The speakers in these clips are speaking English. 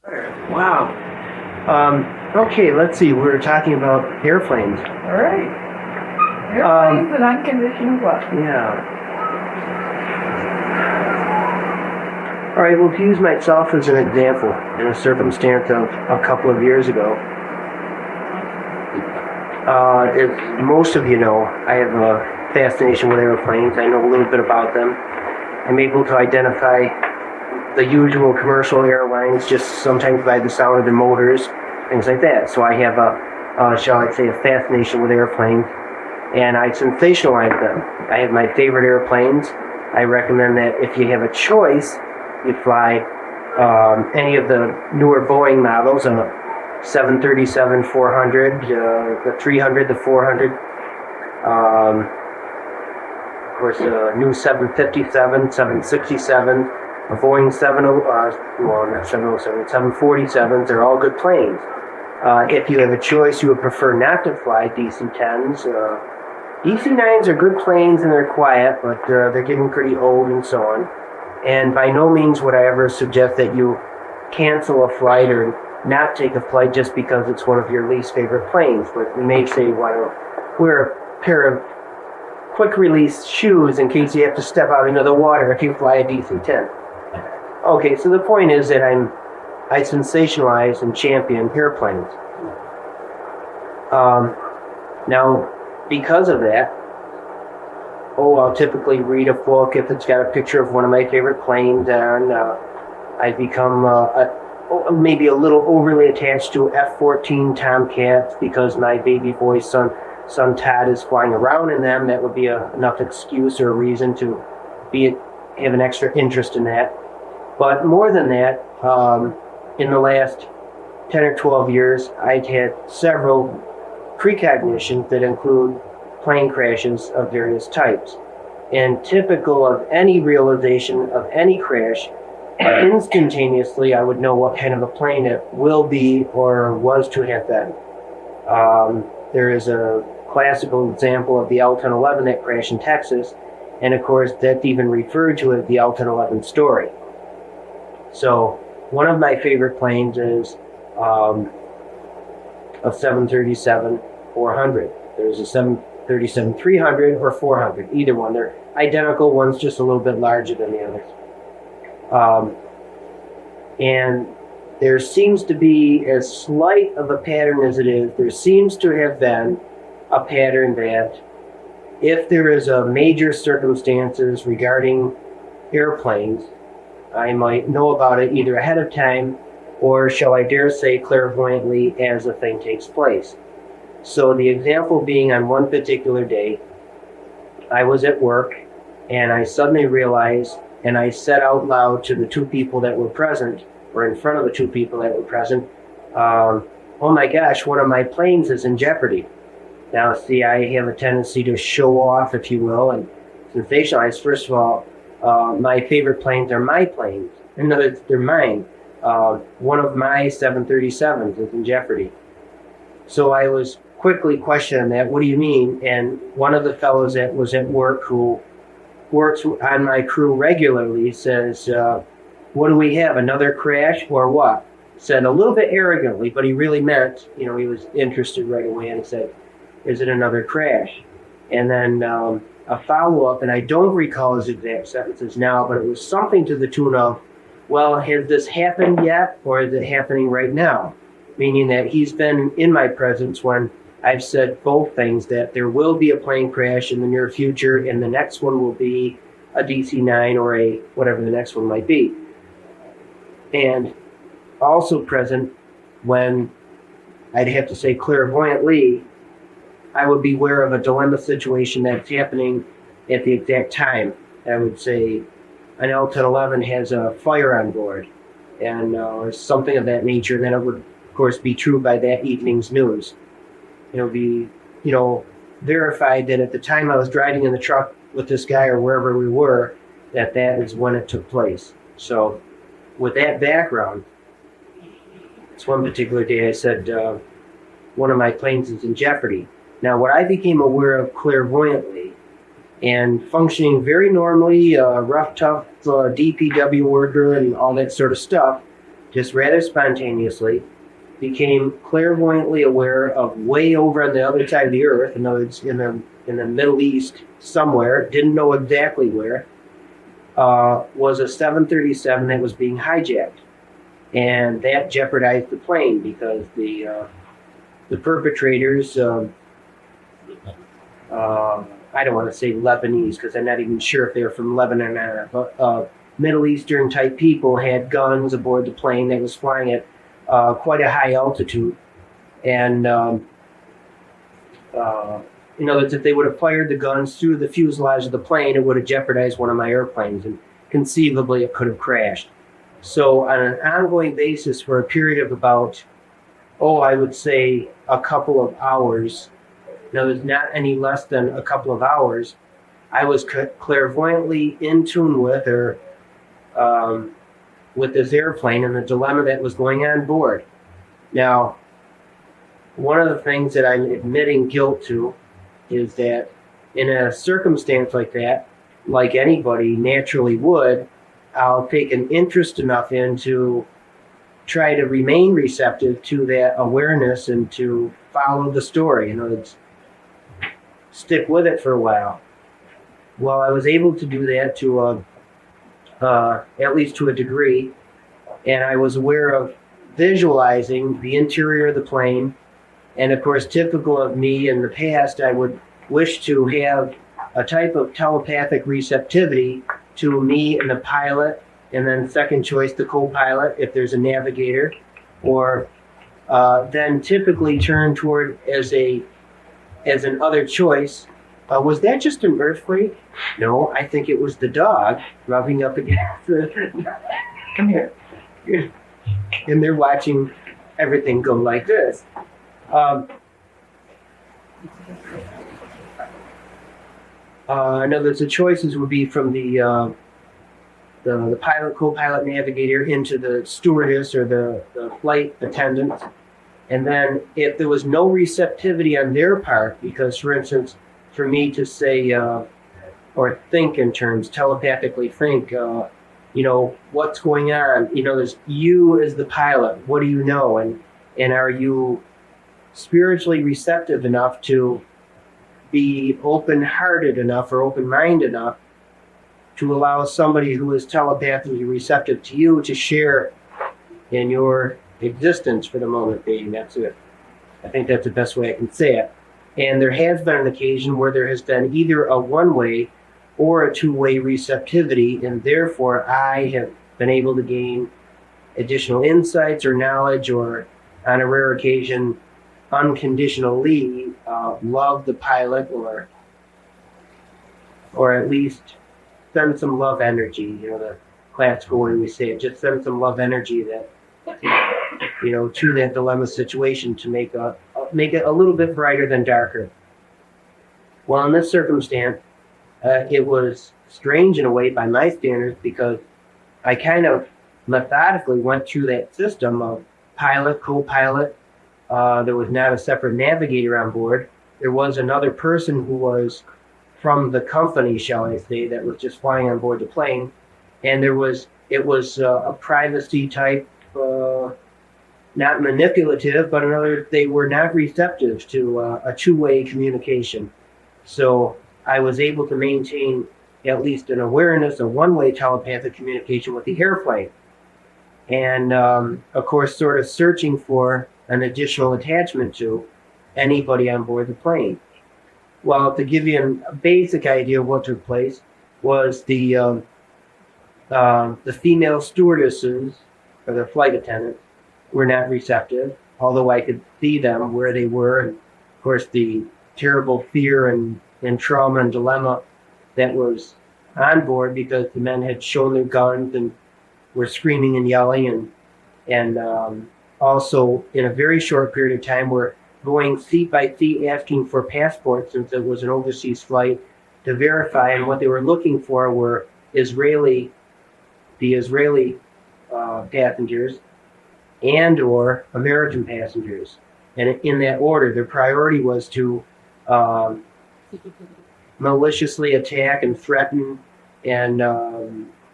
Wow. Okay, let's see. We're talking about airplanes. All right. Airplanes and unconditional love. Yeah. All right, well, to use myself as an example in a circumstance of a couple of years ago, as most of you know, I have a fascination with airplanes. I know a little bit about them. I'm able to identify the usual commercial airlines just sometimes by the sound of the motors, things like that. So I have shall I say, a fascination with airplanes, and I sensationalize them. I have my favorite airplanes. I recommend that if you have a choice, you fly any of the newer Boeing models, 737-400, the 300, the 400, of course, the new 757, 767, a Boeing 747s. They're all good planes. If you have a choice, you would prefer not to fly DC-10s. DC-9s are good planes and they're quiet, but they're getting pretty old and so on. And by no means would I ever suggest that you cancel a flight or not take a flight just because it's one of your least favorite planes. But you may say, well, wear a pair of quick release shoes in case you have to step out into the water if you fly a DC-10. Okay, so the point is that I sensationalize and champion airplanes. Now, because of that, I'll typically read a book if it's got a picture of one of my favorite planes, and I become maybe a little overly attached to F-14 Tomcats because my baby boy son Todd is flying around in them. That would be enough excuse or a reason to have an extra interest in that. But more than that, in the last 10 or 12 years, I've had several precognitions that include plane crashes of various types. And typical of any realization of any crash, instantaneously I would know what kind of a plane it will be or was to have been. There is a classical example of the L-1011 that crashed in Texas, and of course that's even referred to as the L-1011 story. So one of my favorite planes is a 737-400. There's a 737-300 or 400, either one. They're identical, one's just a little bit larger than the others. And there seems to be, as slight of a pattern as it is, there seems to have been a pattern that if there is a major circumstances regarding airplanes, I might know about it either ahead of time or, shall I dare say, clairvoyantly as the thing takes place. So the example being on one particular day, I was at work and I suddenly realized, and I said out loud to the two people that were present, or in front of the two people that were present, oh my gosh, one of my planes is in jeopardy. Now, see, I have a tendency to show off, if you will, and sensationalize. First of all, my favorite planes are my planes. In other words, they're mine. One of my 737s is in jeopardy. So I was quickly questioning that. What do you mean? And one of the fellows that was at work who works on my crew regularly says, what do we have, another crash or what? Said a little bit arrogantly, but he really meant, he was interested right away, and he said, is it another crash? And then a follow-up, and I don't recall his exact sentences now, but it was something to the tune of, well, has this happened yet, or is it happening right now? Meaning that he's been in my presence when I've said both things, that there will be a plane crash in the near future, and the next one will be a DC-9 or a whatever the next one might be. And also present when I'd have to say clairvoyantly, I would be aware of a dilemma situation that's happening at the exact time. I would say an L-1011 has a fire on board, and or something of that nature. Then it would, of course, be true by that evening's news. It'll be, verified that at the time I was driving in the truck with this guy or wherever we were, that is when it took place. So with that background, it's one particular day I said, one of my planes is in jeopardy. Now, what I became aware of clairvoyantly and functioning very normally, rough, tough DPW worker and all that sort of stuff, just rather spontaneously, became clairvoyantly aware of way over on the other side of the earth, in other words, in the Middle East somewhere, didn't know exactly where, was a 737 that was being hijacked. And that jeopardized the plane because the perpetrators, I don't want to say Lebanese because I'm not even sure if they were from Lebanon or not, but Middle Eastern type people had guns aboard the plane that was flying at quite a high altitude. And if they would have fired the guns through the fuselage of the plane, it would have jeopardized one of my airplanes, and conceivably it could have crashed. So on an ongoing basis for a period of about, I would say a couple of hours, there's not any less than a couple of hours, I was clairvoyantly in tune with this airplane and the dilemma that was going on board. Now, one of the things that I'm admitting guilt to is that in a circumstance like that, like anybody naturally would, I'll take an interest enough in to try to remain receptive to that awareness and to follow the story, stick with it for a while. Well, I was able to do that to at least to a degree, and I was aware of visualizing the interior of the plane. And of course, typical of me in the past, I would wish to have a type of telepathic receptivity to me and the pilot, and then second choice, the co-pilot, if there's a navigator, or then typically turn toward as an other choice. Was that just an earthquake? No, I think it was the dog rubbing up against the... Come here. And they're watching everything go like this. Another the choices would be from the pilot, co-pilot, navigator into the stewardess or the flight attendant. And then if there was no receptivity on their part, because for instance, for me to say or think in terms, telepathically think, what's going on? There's you as the pilot. What do you know? And are you spiritually receptive enough to be open-hearted enough or open-minded enough to allow somebody who is telepathically receptive to you to share in your existence for the moment being? That's it. I think that's the best way I can say it. And there has been an occasion where there has been either a one-way or a two-way receptivity, and therefore I have been able to gain additional insights or knowledge, or on a rare occasion, unconditionally love the pilot, or at least send some love energy, the classical way we say it, just send some love energy that, to that dilemma situation to make it a little bit brighter than darker. Well, in this circumstance, it was strange in a way by my standards, because I kind of methodically went through that system of pilot, co-pilot. There was not a separate navigator on board. There was another person who was from the company, shall I say, that was just flying on board the plane. And it was a privacy type, not manipulative, but they were not receptive to a two-way communication. So I was able to maintain at least an awareness of one-way telepathic communication with the airplane. And of course, sort of searching for an additional attachment to anybody on board the plane. Well, to give you a basic idea of what took place, was the female stewardesses or the flight attendants were not receptive, although I could see them where they were. And of course, the terrible fear and trauma and dilemma that was on board, because the men had shown their guns and were screaming and yelling, and also in a very short period of time were going seat by seat asking for passports, since it was an overseas flight, to verify. And what they were looking for were the Israeli passengers and or American passengers. And in that order, their priority was to maliciously attack and threaten, and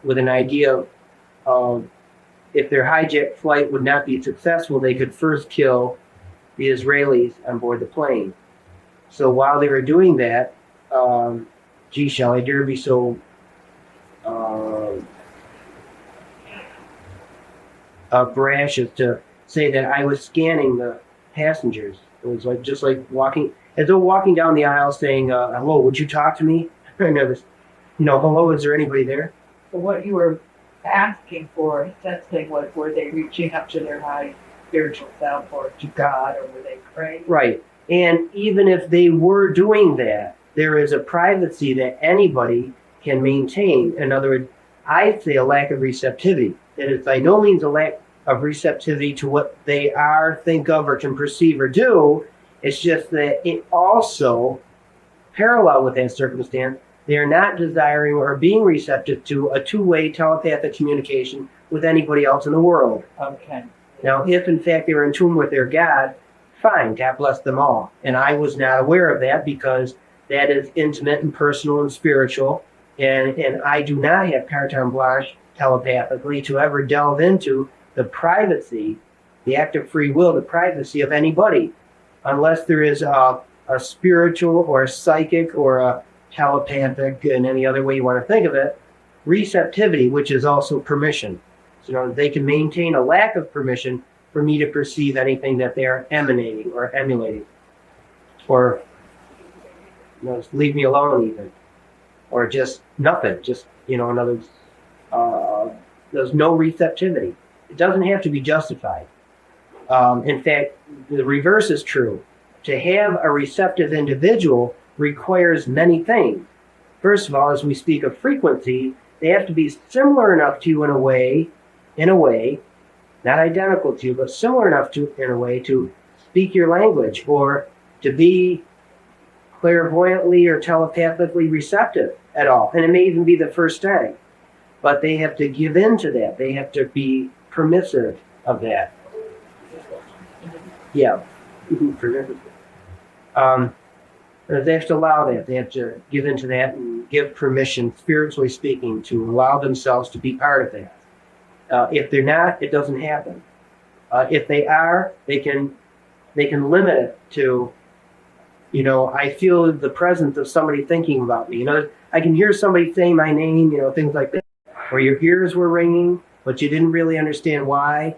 with an idea of if their hijacked flight would not be successful, they could first kill the Israelis on board the plane. So while they were doing that, shall I dare be so brash as to say that I was scanning the passengers. It was like just like walking, as though walking down the aisle saying, hello, would you talk to me? I noticed, hello, is there anybody there? So what you were asking for, sensing, was were they reaching up to their high spiritual self or to God, or were they praying? Right. And even if they were doing that, there is a privacy that anybody can maintain. In other words, I say a lack of receptivity. That is by no means a lack of receptivity to what they are, think of, or can perceive or do. It's just that it also, parallel with that circumstance, they are not desiring or being receptive to a two-way telepathic communication with anybody else in the world. Okay. Now, if in fact they were in tune with their God, fine, God bless them all. And I was not aware of that because that is intimate and personal and spiritual. And I do not have carte blanche telepathically to ever delve into the privacy, the act of free will, the privacy of anybody, unless there is a spiritual or a psychic or a telepathic, in any other way you want to think of it, receptivity, which is also permission. So they can maintain a lack of permission for me to perceive anything that they're emanating or emulating. Or just leave me alone even. Or just nothing. Just, in other words, there's no receptivity. It doesn't have to be justified. In fact, the reverse is true. To have a receptive individual requires many things. First of all, as we speak of frequency, they have to be similar enough to you in a way, not identical to you, but similar enough to, in a way, to speak your language or to be clairvoyantly or telepathically receptive at all. And it may even be the first time. But they have to give in to that. They have to be permissive of that. Yeah. They have to allow that. They have to give into that and give permission, spiritually speaking, to allow themselves to be part of that. If they're not, it doesn't happen. If they are, they can limit it to, I feel the presence of somebody thinking about me. I can hear somebody say my name, things like that. Or your ears were ringing, but you didn't really understand why.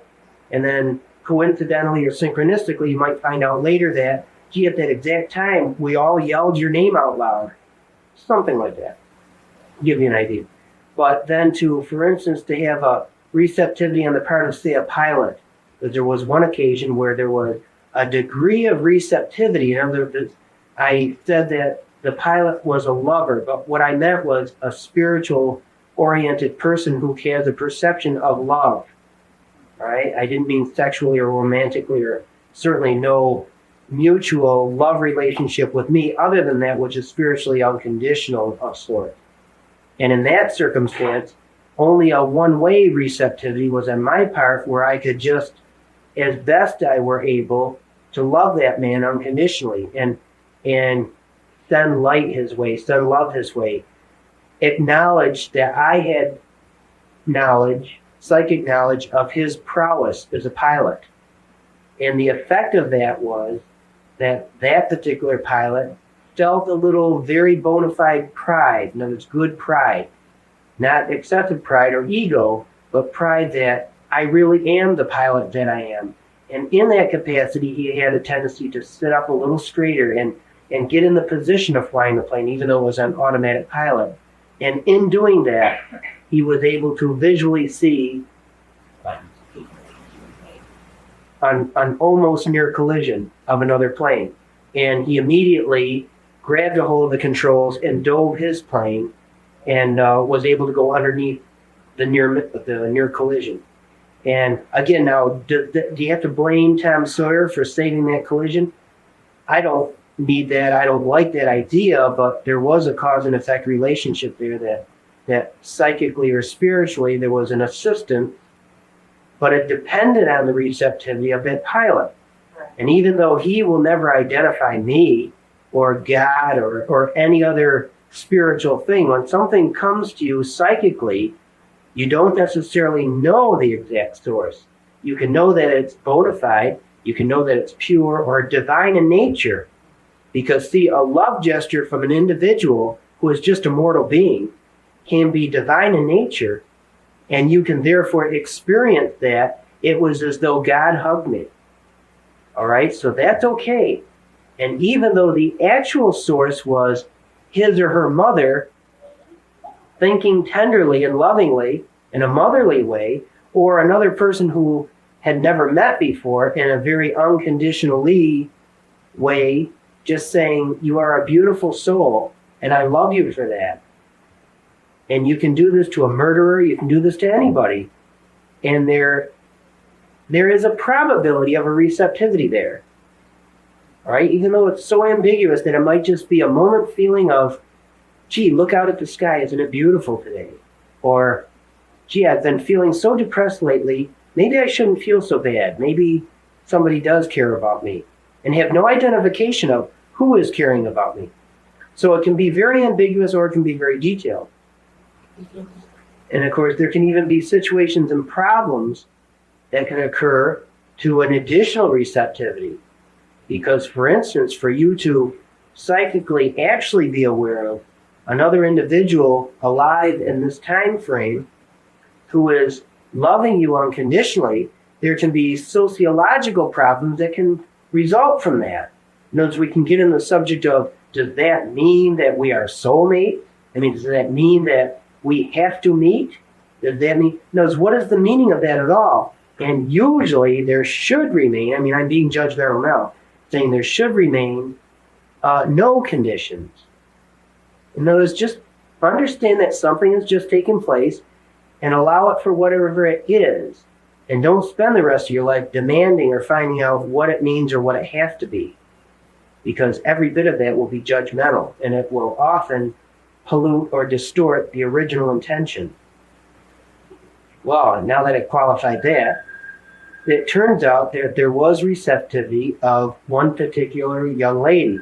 And then coincidentally or synchronistically, you might find out later that, gee, at that exact time, we all yelled your name out loud. Something like that. Give you an idea. But then for instance, to have a receptivity on the part of, say, a pilot, that there was one occasion where there was a degree of receptivity. In other words, I said that the pilot was a lover, but what I meant was a spiritual-oriented person who has a perception of love. All right? I didn't mean sexually or romantically, or certainly no mutual love relationship with me other than that which is spiritually unconditional of sort. And in that circumstance, only a one-way receptivity was on my part, where I could just, as best I were able, to love that man unconditionally and send light his way, send love his way, acknowledge that I had knowledge, psychic knowledge of his prowess as a pilot. And the effect of that was that particular pilot felt a little very bona fide pride. In other words, good pride. Not excessive pride or ego, but pride that I really am the pilot that I am. And in that capacity, he had a tendency to sit up a little straighter and get in the position of flying the plane, even though it was an automatic pilot. And in doing that, he was able to visually see an almost near collision of another plane. And he immediately grabbed a hold of the controls and dove his plane and was able to go underneath the near collision. And again, now, do you have to blame Tom Sawyer for saving that collision? I don't need that. I don't like that idea, but there was a cause and effect relationship there that psychically or spiritually there was an assistant, but it depended on the receptivity of that pilot. And even though he will never identify me or God or any other spiritual thing, when something comes to you psychically, You don't necessarily know the exact source. You can know that it's bona fide, you can know that it's pure or divine in nature. Because, see, a love gesture from an individual who is just a mortal being can be divine in nature, and you can therefore experience that it was as though God hugged me. All right, so that's okay. And even though the actual source was his or her mother thinking tenderly and lovingly in a motherly way, or another person who had never met before in a very unconditionally way, just saying, you are a beautiful soul, and I love you for that. And you can do this to a murderer, you can do this to anybody. And there is a probability of a receptivity there. All right, even though it's so ambiguous that it might just be a moment feeling of, gee, look out at the sky, isn't it beautiful today? Or, gee, I've been feeling so depressed lately, maybe I shouldn't feel so bad. Maybe somebody does care about me. And have no identification of who is caring about me. So it can be very ambiguous or it can be very detailed. And of course, there can even be situations and problems that can occur to an additional receptivity. Because, for instance, for you to psychically actually be aware of another individual alive in this time frame who is loving you unconditionally, there can be sociological problems that can result from that. In other words, we can get in the subject of, does that mean that we are soulmates? I mean, does that mean that we have to meet? Does that mean, in other words, what is the meaning of that at all? And usually there should remain, I mean, I'm being judgmental now, saying there should remain no conditions. In other words, just understand that something has just taken place and allow it for whatever it is. And don't spend the rest of your life demanding or finding out what it means or what it has to be. Because every bit of that will be judgmental, and it will often pollute or distort the original intention. Well, now that I qualified that, it turns out that there was receptivity of one particular young lady.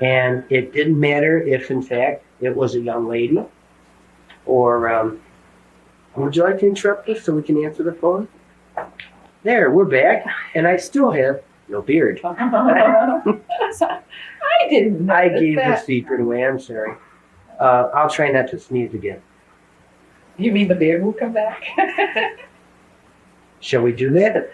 And it didn't matter if, in fact, it was a young lady or... would you like to interrupt us so we can answer the phone? There, we're back, and I still have no beard. I didn't know I gave the that. secret away, I'm sorry. I'll try not to sneeze again. You mean the beard will come back? Shall we do that?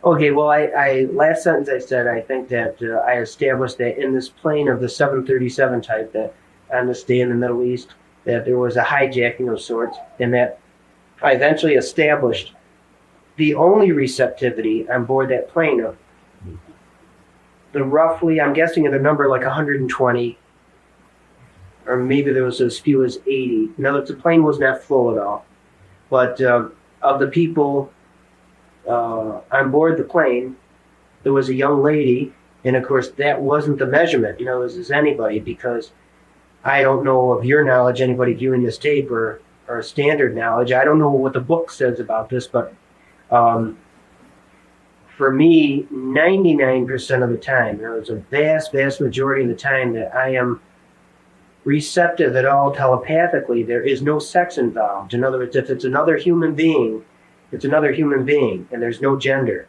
Okay, well, I last sentence I said, I think that I established that in this plane of the 737 type, that on this day in the Middle East, that there was a hijacking of sorts, and that I eventually established the only receptivity on board that plane of the roughly, I'm guessing at a number like 120, or maybe there was as few as 80. In other words, the plane was not full at all. But of the people on board the plane, there was a young lady, and of course that wasn't the measurement, you know, as anybody, because I don't know of your knowledge, anybody viewing this tape, or standard knowledge. I don't know what the book says about this, but for me, 99% of the time, there was a vast, vast majority of the time that I am receptive at all telepathically. There is no sex involved. In other words, if it's another human being, it's another human being, and there's no gender.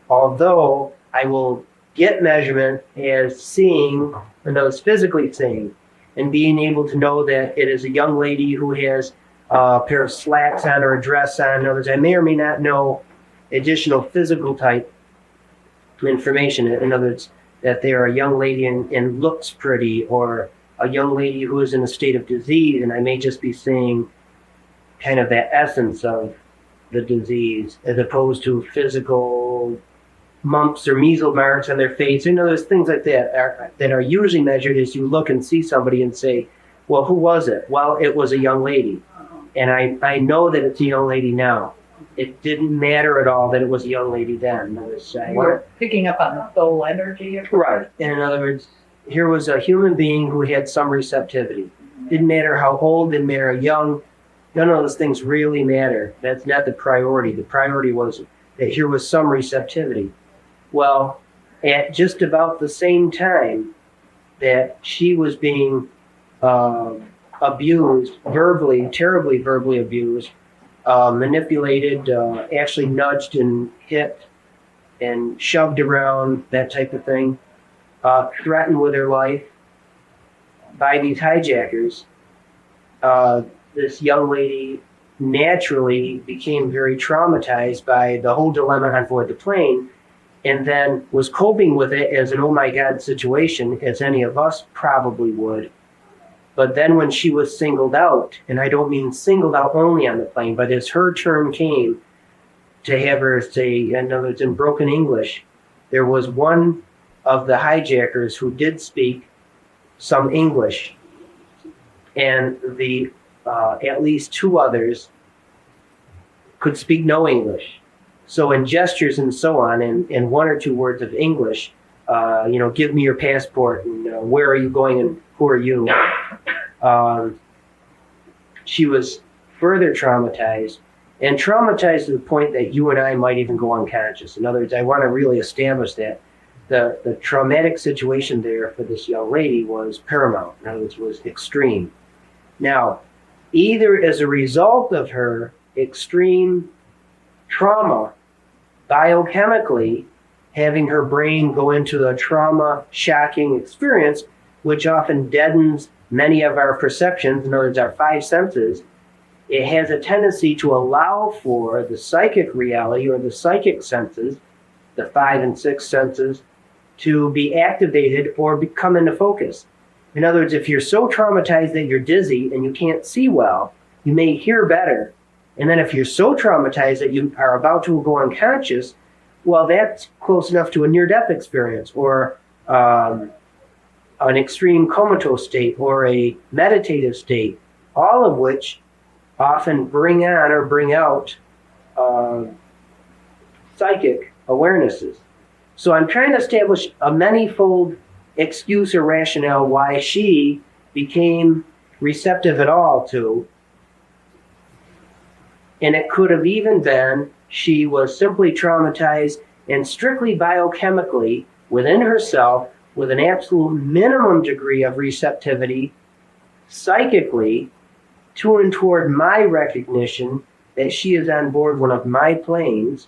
Although I will get measurement as seeing, and those physically seeing, and being able to know that it is a young lady who has a pair of slacks on or a dress on. In other words, I may or may not know additional physical type information. In other words, that they are a young lady and looks pretty, or a young lady who is in a state of disease, and I may just be seeing kind of that essence of the disease as opposed to physical mumps or measles marks on their face. You know, there's things like that are usually measured as you look and see somebody and say, well, who was it? Well, it was a young lady. And I know that it's a young lady now. It didn't matter at all that it was a young lady then. We're picking up on the soul energy. Right. And in other words, here was a human being who had some receptivity. Didn't matter how old, didn't matter how young. None of those things really matter. That's not the priority. The priority was that here was some receptivity. Well, at just about the same time that she was being abused, verbally, terribly verbally abused, manipulated, actually nudged and hit and shoved around, that type of thing, threatened with her life by these hijackers. This young lady naturally became very traumatized by the whole dilemma on board the plane, and then was coping with it as an oh my god situation, as any of us probably would. But then when she was singled out, and I don't mean singled out only on the plane, but as her turn came to have her say, in other words, in broken English, there was one of the hijackers who did speak some English, and the at least two others could speak no English. So in gestures and so on, and one or two words of English, give me your passport, and where are you going, and who are you? She was further traumatized, and traumatized to the point that you and I might even go unconscious. In other words, I want to really establish that the traumatic situation there for this young lady was paramount. In other words, was extreme. Now, either as a result of her extreme trauma, biochemically having her brain go into a trauma shocking experience, which often deadens many of our perceptions, in other words, our five senses, it has a tendency to allow for the psychic reality or the psychic senses, the five and six senses, to be activated or come into focus. In other words, if you're so traumatized that you're dizzy and you can't see well, you may hear better. And then if you're so traumatized that you are about to go unconscious, well, that's close enough to a near-death experience or an extreme comatose state or a meditative state, all of which often bring on or bring out psychic awarenesses. So I'm trying to establish a many-fold excuse or rationale why she became receptive at all to, and it could have even been she was simply traumatized and strictly biochemically within herself with an absolute minimum degree of receptivity psychically to and toward my recognition that she is on board one of my planes.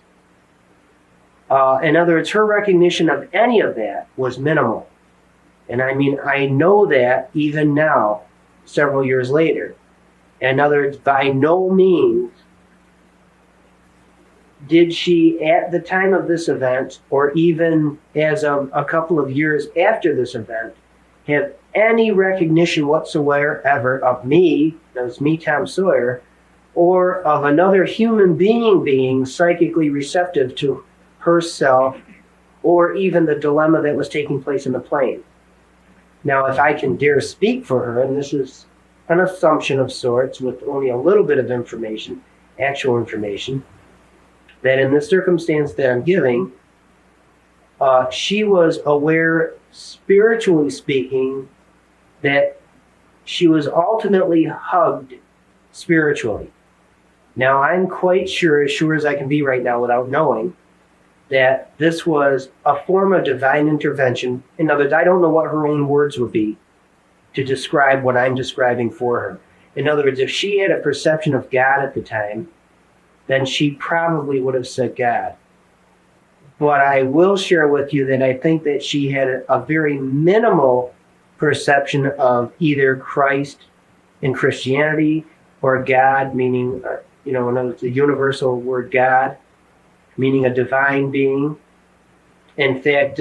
In other words, her recognition of any of that was minimal. And I mean, I know that even now, several years later. In other words, by no means did she, at the time of this event, or even as of a couple of years after this event, have any recognition whatsoever of me, that was me, Tom Sawyer, or of another human being psychically receptive to herself, or even the dilemma that was taking place in the plane. Now, if I can dare speak for her, and this is an assumption of sorts with only a little bit of information, actual information, that in this circumstance that I'm giving, she was aware, spiritually speaking, that she was ultimately hugged spiritually. Now, I'm quite sure as I can be right now without knowing, that this was a form of divine intervention. In other words, I don't know what her own words would be to describe what I'm describing for her. In other words, if she had a perception of God at the time, then she probably would have said God. But I will share with you that I think that she had a very minimal perception of either Christ in Christianity or God, meaning, in other words, the universal word God, meaning a divine being. In fact,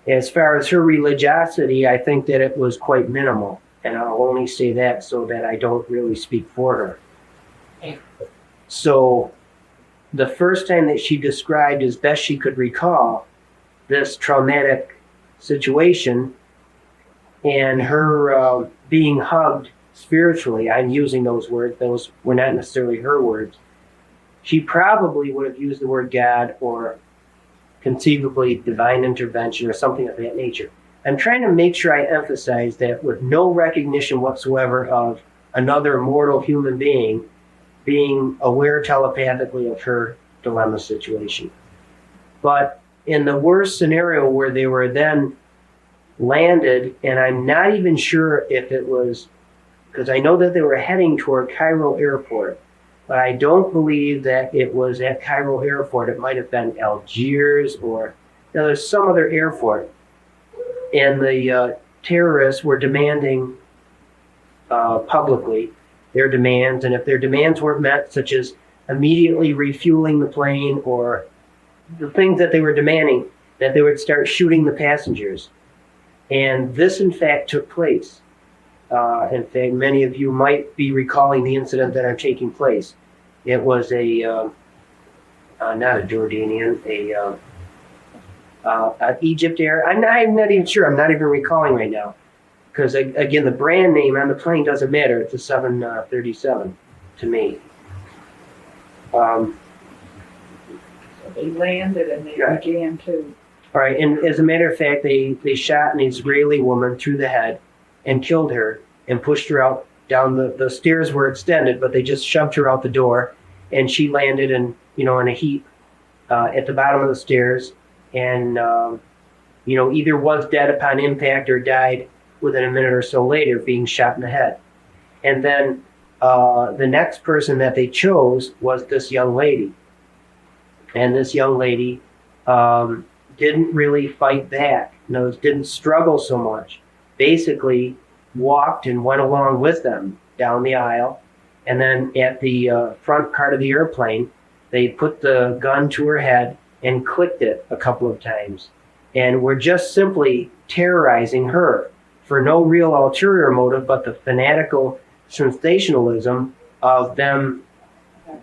as far as her religiosity, I think that it was quite minimal. And I'll only say that so that I don't really speak for her. So the first time that she described, as best she could recall, this traumatic situation and her being hugged spiritually, I'm using those words, those were not necessarily her words, she probably would have used the word God or conceivably divine intervention or something of that nature. I'm trying to make sure I emphasize that with no recognition whatsoever of another mortal human being aware telepathically of her dilemma situation. But in the worst scenario where they were then landed, and I'm not even sure if it was because I know that they were heading toward Cairo Airport, but I don't believe that it was at Cairo Airport. It might have been Algiers or there's some other airport. And the terrorists were demanding publicly their demands, and if their demands weren't met, such as immediately refueling the plane or the things that they were demanding, that they would start shooting the passengers. And this, in fact, took place. In fact, many of you might be recalling the incident that are taking place. It was not a Jordanian, an Egypt Air. I'm not even sure. I'm not even recalling right now. Because, again, the brand name on the plane doesn't matter. It's a 737 to me. So they landed and they began to. All right, and as a matter of fact, they shot an Israeli woman through the head and killed her and pushed her out down the stairs were extended, but they just shoved her out the door, and she landed in a heap at the bottom of the stairs, and either was dead upon impact or died within a minute or so later, being shot in the head. And then the next person that they chose was this young lady, and this young lady didn't really fight back. Didn't struggle so much. Basically, walked and went along with them down the aisle, and then at the front part of the airplane, they put the gun to her head and clicked it a couple of times, and were just simply terrorizing her for no real ulterior motive but the fanatical sensationalism of them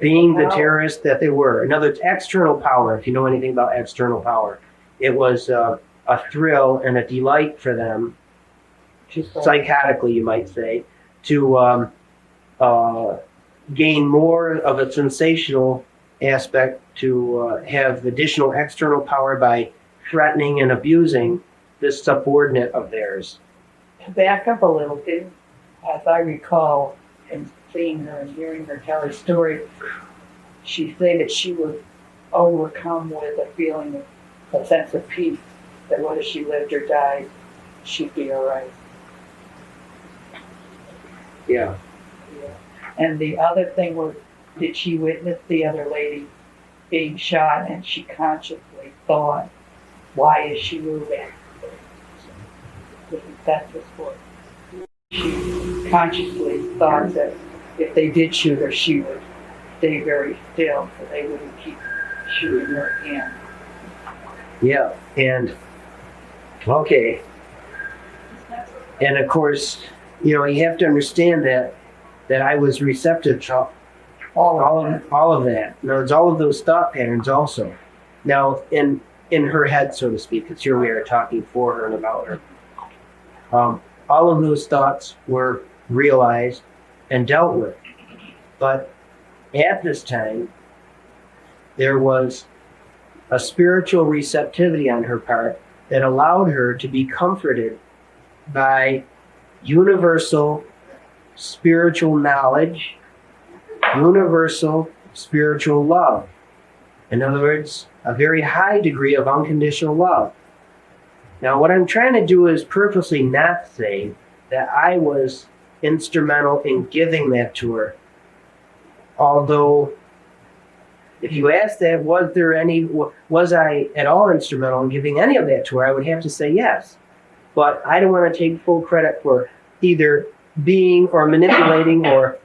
being the terrorists that they were. In other words, external power, if you know anything about external power. It was a thrill and a delight for them, psychotically you might say, to gain more of a sensational aspect, to have additional external power by threatening and abusing this subordinate of theirs. To back up a little bit, as I recall, and seeing her and hearing her tell her story, she said that she was overcome with a feeling of a sense of peace, that whether she lived or died, she'd be all right. Yeah. And the other thing was, did she witness the other lady being shot, and she consciously thought, why is she moving? That's his word. She consciously thought that if they did shoot her, she would stay very still, so they wouldn't keep shooting her again. Yeah, and okay. And of course, you have to understand that I was receptive to all of that. Now, it's all of those thought patterns also. Now, in her head, so to speak, because here we are talking for her and about her. All of those thoughts were realized and dealt with. But at this time, there was a spiritual receptivity on her part that allowed her to be comforted by universal spiritual knowledge, universal spiritual love. In other words, a very high degree of unconditional love. Now, what I'm trying to do is purposely not say that I was instrumental in giving that to her. Although, if you ask that, was I at all instrumental in giving any of that to her, I would have to say yes. But I don't want to take full credit for either being or manipulating or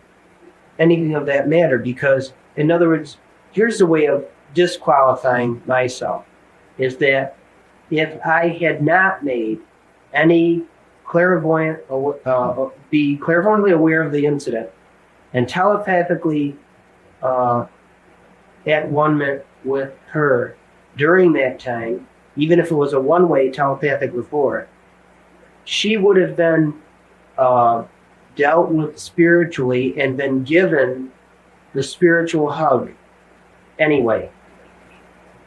anything of that matter, because, in other words, here's the way of disqualifying myself, is that if I had not made any be clairvoyantly aware of the incident and telepathically at one with her during that time, even if it was a one-way telepathic rapport, she would have been dealt with spiritually and been given the spiritual hug anyway.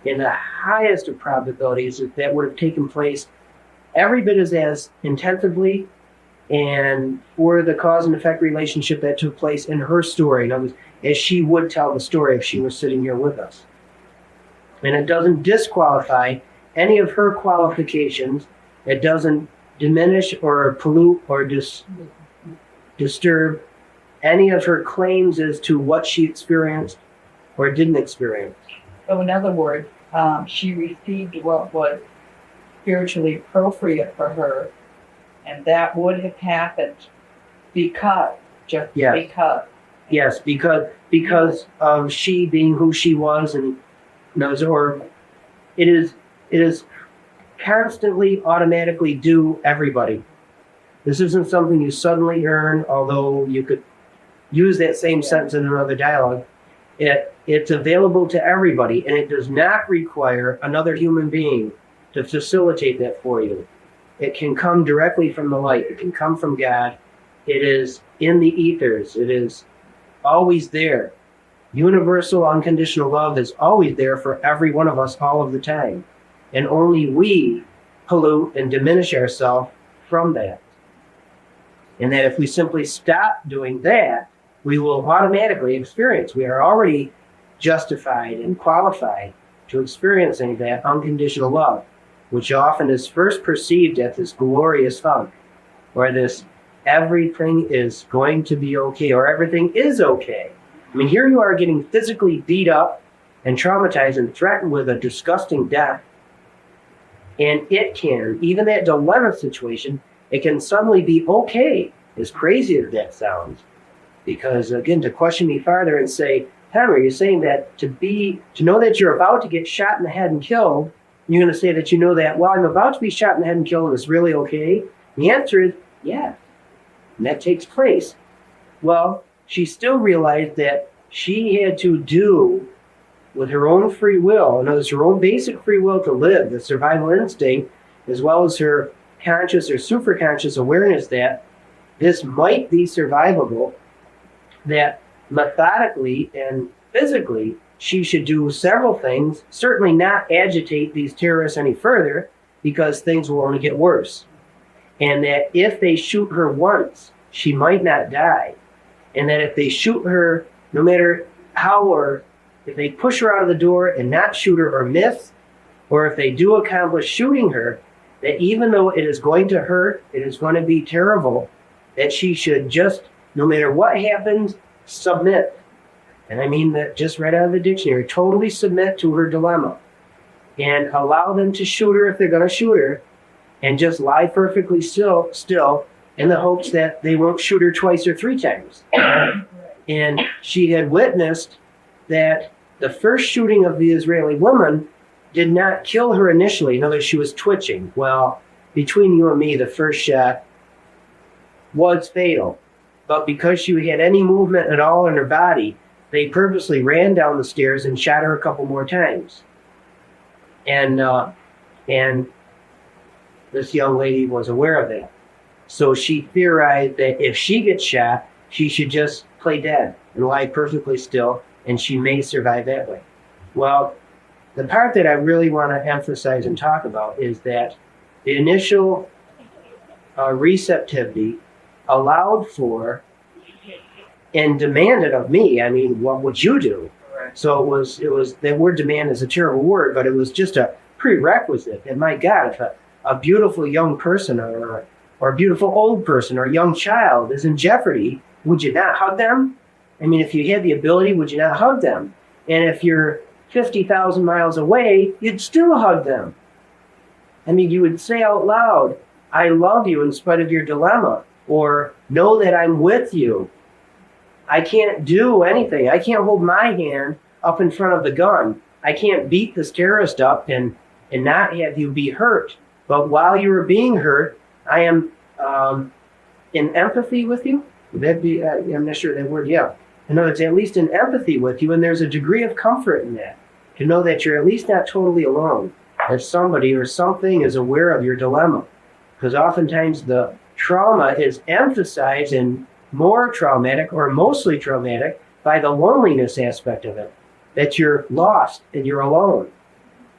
In the highest of probabilities, that would have taken place every bit as intensively and for the cause and effect relationship that took place in her story. In other words, as she would tell the story if she was sitting here with us. And it doesn't disqualify any of her qualifications. It doesn't diminish or pollute or disturb any of her claims as to what she experienced or didn't experience. So in other words, she received what was spiritually appropriate for her, and that would have happened because, just Yes. because. Yes, because of she being who she was, and knows, or it is constantly automatically due everybody. This isn't something you suddenly earn, although you could use that same sentence in another dialogue. It's available to everybody, and it does not require another human being to facilitate that for you. It can come directly from the light. It can come from God. It is in the ethers. It is always there. Universal unconditional love is always there for every one of us all of the time. And only we pollute and diminish ourselves from that. And that if we simply stop doing that, we will automatically experience. We are already justified and qualified to experiencing that unconditional love, which often is first perceived as this glorious hug, or this everything is going to be okay, or everything is okay. I mean, here you are getting physically beat up and traumatized and threatened with a disgusting death. And it can, even that dilemma situation, it can suddenly be okay, as crazy as that sounds. Because again, to question me farther and say, Tom, are you saying that to know that you're about to get shot in the head and killed, you're going to say that you know that, well, I'm about to be shot in the head and killed, and it's really okay? The answer is yes. And that takes place. Well, she still realized that she had to do with her own free will, in other words, her own basic free will to live, the survival instinct, as well as her conscious or superconscious awareness that this might be survivable, that methodically and physically she should do several things, certainly not agitate these terrorists any further, because things will only get worse. And that if they shoot her once, she might not die. And that if they shoot her, no matter how, or if they push her out of the door and not shoot her or miss, or if they do accomplish shooting her, that even though it is going to hurt, it is going to be terrible, that she should just, no matter what happens, submit. And I mean that just right out of the dictionary, totally submit to her dilemma. And allow them to shoot her if they're going to shoot her, and just lie perfectly still in the hopes that they won't shoot her twice or three times. And she had witnessed that the first shooting of the Israeli woman did not kill her initially. In other words, she was twitching. Well, between you and me, the first shot was fatal. But because she had any movement at all in her body, they purposely ran down the stairs and shot her a couple more times. And this young lady was aware of that. So she theorized that if she gets shot, she should just play dead and lie perfectly still, and she may survive that way. Well, the part that I really want to emphasize and talk about is that the initial receptivity allowed for and demanded of me, I mean, what would you do? So it was that word demand is a terrible word, but it was just a prerequisite. And my God, if a beautiful young person or a beautiful old person or a young child is in jeopardy, would you not hug them? I mean, if you had the ability, would you not hug them? And if you're 50,000 miles away, you'd still hug them. I mean, you would say out loud, I love you in spite of your dilemma, or know that I'm with you. I can't do anything. I can't hold my hand up in front of the gun. I can't beat this terrorist up and not have you be hurt. But while you are being hurt, I am in empathy with you. Would that be, I'm not sure that word, yeah. I know it's at least in empathy with you, and there's a degree of comfort in that. To know that you're at least not totally alone. That somebody or something is aware of your dilemma. Because oftentimes the trauma is emphasized and more traumatic or mostly traumatic by the loneliness aspect of it. That you're lost and you're alone.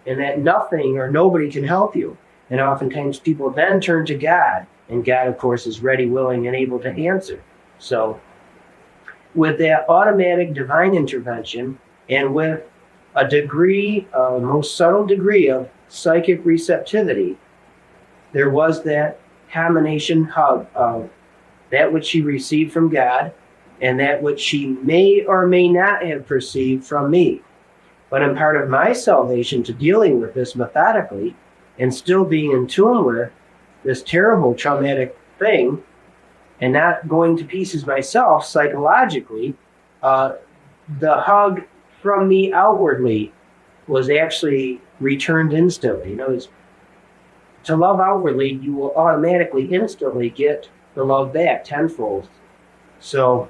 And that nothing or nobody can help you. And oftentimes people then turn to God. And God, of course, is ready, willing, and able to answer. So with that automatic divine intervention and with a degree, a most subtle degree of psychic receptivity, there was that combination hug of that which she received from God, and that which she may or may not have perceived from me. But in part of my salvation to dealing with this methodically and still being in tune with this terrible traumatic thing and not going to pieces myself psychologically, the hug from me outwardly was actually returned instantly. You know, to love outwardly, you will automatically, instantly get the love back tenfold. So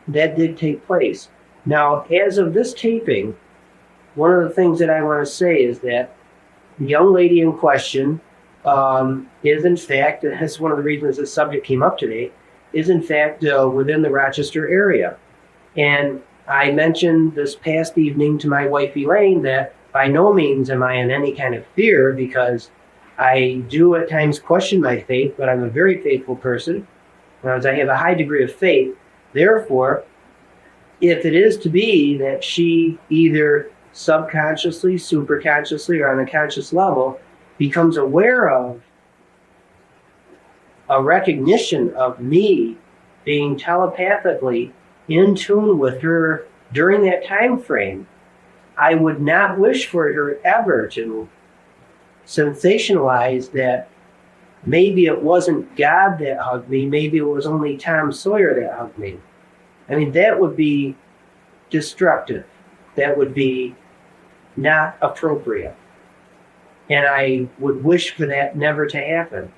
that did take place. Now, as of this taping, one of the things that I want to say is that the young lady in question is in fact, and that's one of the reasons the subject came up today, is in fact within the Rochester area. And I mentioned this past evening to my wife Elaine that by no means am I in any kind of fear, because I do at times question my faith, but I'm a very faithful person. Whereas I have a high degree of faith. Therefore, if it is to be that she either subconsciously, superconsciously, or on a conscious level becomes aware of a recognition of me being telepathically in tune with her during that time frame, I would not wish for her ever to sensationalize that maybe it wasn't God that hugged me, maybe it was only Tom Sawyer that hugged me. I mean, that would be destructive. That would be not appropriate. And I would wish for that never to happen.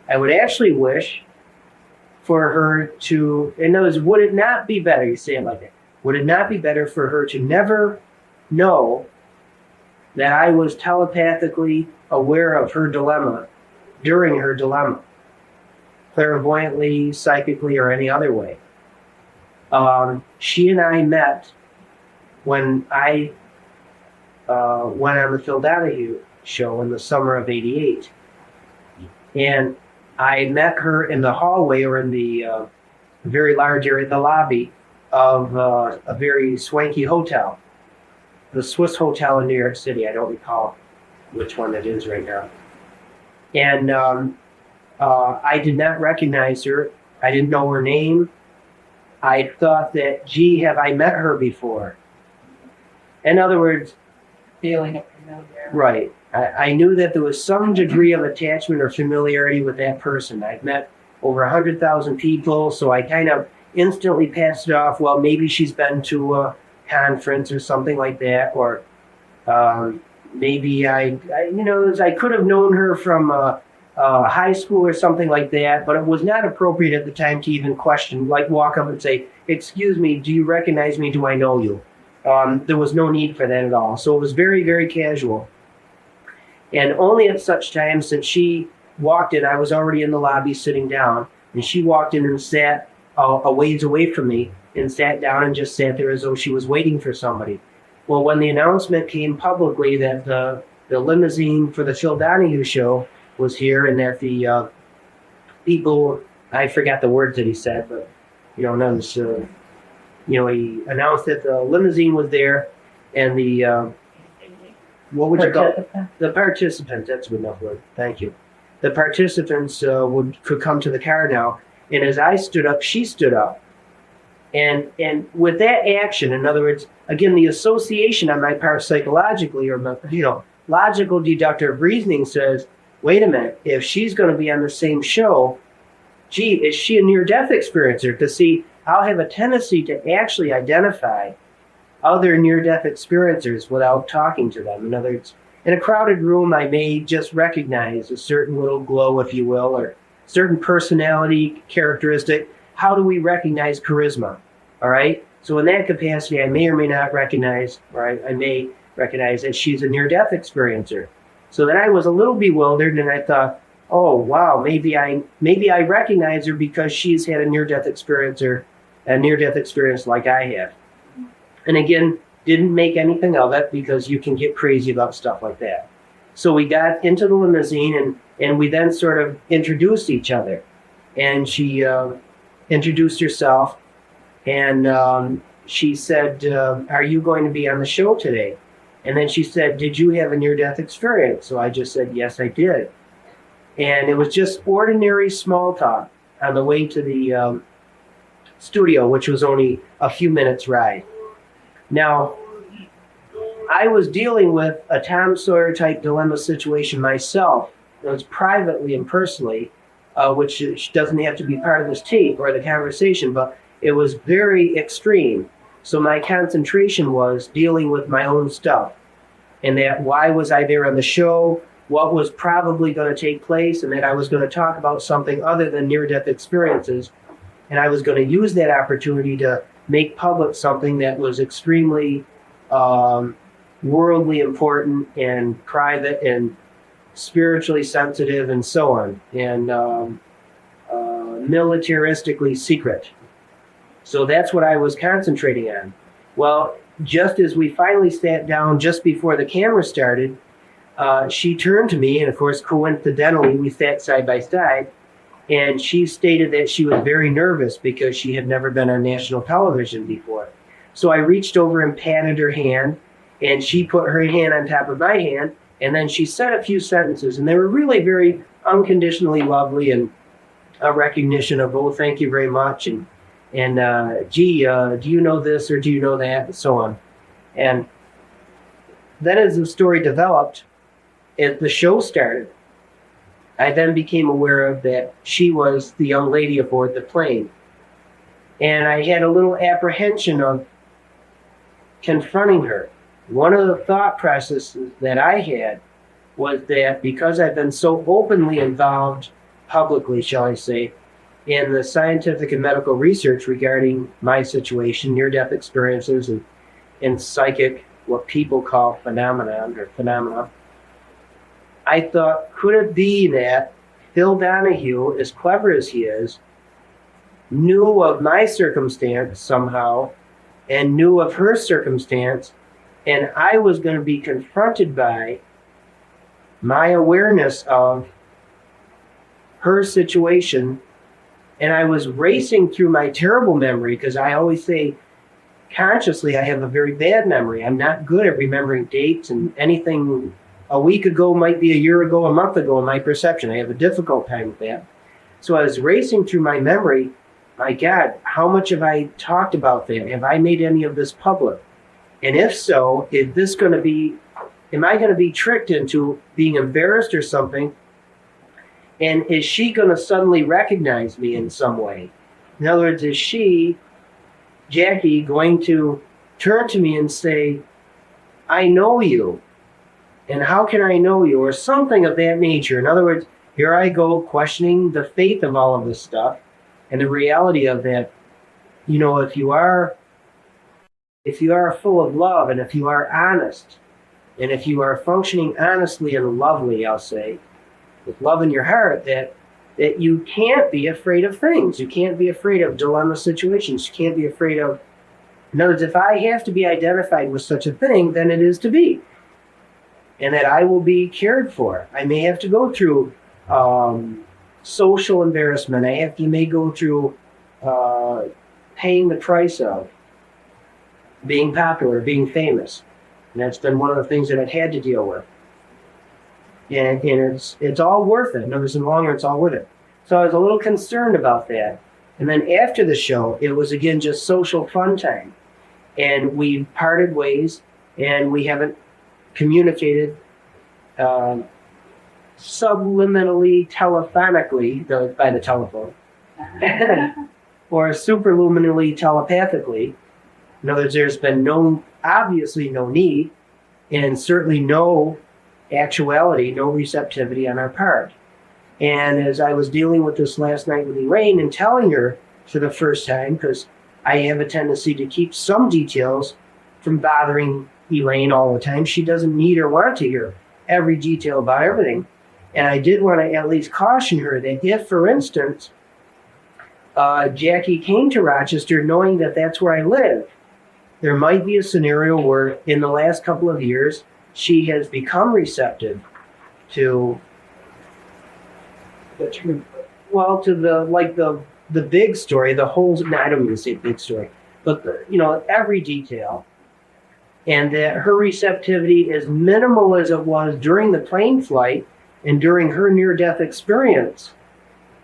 I would actually wish for her to, in other words, would it not be better, you say it like that, would it not be better for her to never know that I was telepathically aware of her dilemma during her dilemma, clairvoyantly, psychically, or any other way? She and I met when I went on the Phil Donahue show in the summer of '88. And I met her in the hallway, or in the very large area, the lobby of a very swanky hotel, the Swiss Hotel in New York City. I don't recall which one it is right now. And I did not recognize her. I didn't know her name. I thought that, gee, have I met her before? In other words, Feeling of familiarity. right. I knew that there was some degree of attachment or familiarity with that person. I've met over 100,000 people, so I kind of instantly passed it off. Well, maybe she's been to a conference or something like that, or maybe I could have known her from high school or something like that, but it was not appropriate at the time to even question, like walk up and say, "Excuse me, do you recognize me? Do I know you?" There was no need for that at all. So it was very, very casual. And only at such times, since she walked in, I was already in the lobby sitting down, and she walked in and sat a ways away from me and sat down and just sat there as though she was waiting for somebody. Well, when the announcement came publicly that the limousine for the Phil Donahue show was here, and that the people, I forgot the words that he said, but he announced that the limousine was there, and the what would you call it? The participants? That's a good enough word. Thank you. The participants could come to the car now, and as I stood up, she stood up, and with that action, in other words, again, the association on my part psychologically, or logical deductive reasoning says, wait a minute, if she's going to be on the same show, gee, is she a near-death experiencer? To see, I'll have a tendency to actually identify other near-death experiencers without talking to them. In other words, in a crowded room, I may just recognize a certain little glow, if you will, or certain personality characteristic. How do we recognize charisma? All right? So in that capacity, I may or may not recognize, or I may recognize that she's a near-death experiencer. So then I was a little bewildered, and I thought, oh, wow, maybe I recognize her because she's had a near-death experience like I have. And again, didn't make anything of it, because you can get crazy about stuff like that. So we got into the limousine, and we then sort of introduced each other. And she introduced herself, and she said, are you going to be on the show today? And then she said, did you have a near-death experience? So I just said, yes, I did. And it was just ordinary small talk. on the way to the studio, which was only a few minutes ride. Now, I was dealing with a Tom Sawyer type dilemma situation myself. It was privately and personally, which doesn't have to be part of this tape or the conversation, but it was very extreme. So my concentration was dealing with my own stuff. And that why was I there on the show, what was probably going to take place, and that I was going to talk about something other than near-death experiences. And I was going to use that opportunity to make public something that was extremely worldly important and private and spiritually sensitive and so on, and militaristically secret. So that's what I was concentrating on. Well, just as we finally sat down just before the camera started, she turned to me, and of course, coincidentally, we sat side by side, and she stated that she was very nervous because she had never been on national television before. So I reached over and patted her hand, and she put her hand on top of my hand, and then she said a few sentences, and they were really very unconditionally lovely, and a recognition of, oh, thank you very much, and gee, do you know this or do you know that, and so on. And then as the story developed, as the show started, I then became aware of that she was the young lady aboard the plane. And I had a little apprehension of confronting her. One of the thought processes that I had was that because I've been so openly involved publicly, shall I say, in the scientific and medical research regarding my situation, near-death experiences, and psychic, what people call phenomena, I thought, could it be that Phil Donahue, as clever as he is, knew of my circumstance somehow and knew of her circumstance, and I was going to be confronted by my awareness of her situation, and I was racing through my terrible memory, because I always say consciously I have a very bad memory. I'm not good at remembering dates, and anything a week ago might be a year ago, a month ago in my perception. I have a difficult time with that. So I was racing through my memory. My God, how much have I talked about that? Have I made any of this public? And if so, am I going to be tricked into being embarrassed or something? And is she going to suddenly recognize me in some way? In other words, is she, Jackie, going to turn to me and say, I know you, and how can I know you? Or something of that nature. In other words, here I go questioning the faith of all of this stuff and the reality of that. You know, if you are full of love, and if you are honest, and if you are functioning honestly and lovely, I'll say, with love in your heart, that you can't be afraid of things. You can't be afraid of dilemma situations. You can't be afraid of... In other words, if I have to be identified with such a thing, then it is to be. And that I will be cared for. I may have to go through social embarrassment. may go through paying the price of being popular, being famous. And that's been one of the things that I've had to deal with. And it's all worth it. In other words, in the long run, it's all worth it. So I was a little concerned about that. And then after the show, it was again just social fun time. And we parted ways, and we haven't communicated subliminally, telephonically, by the telephone, or superluminally, telepathically. In other words, there's been obviously no need, and certainly no actuality, no receptivity on our part. And as I was dealing with this last night with Elaine and telling her for the first time, because I have a tendency to keep some details from bothering Elaine all the time. She doesn't need or want to hear every detail about everything. And I did want to at least caution her that if, for instance, Jackie came to Rochester knowing that that's where I live, there might be a scenario where in the last couple of years, she has become receptive to to the big story, the whole, no, I don't mean to say big story, but every detail. And that her receptivity, as minimal as it was during the plane flight and during her near-death experience,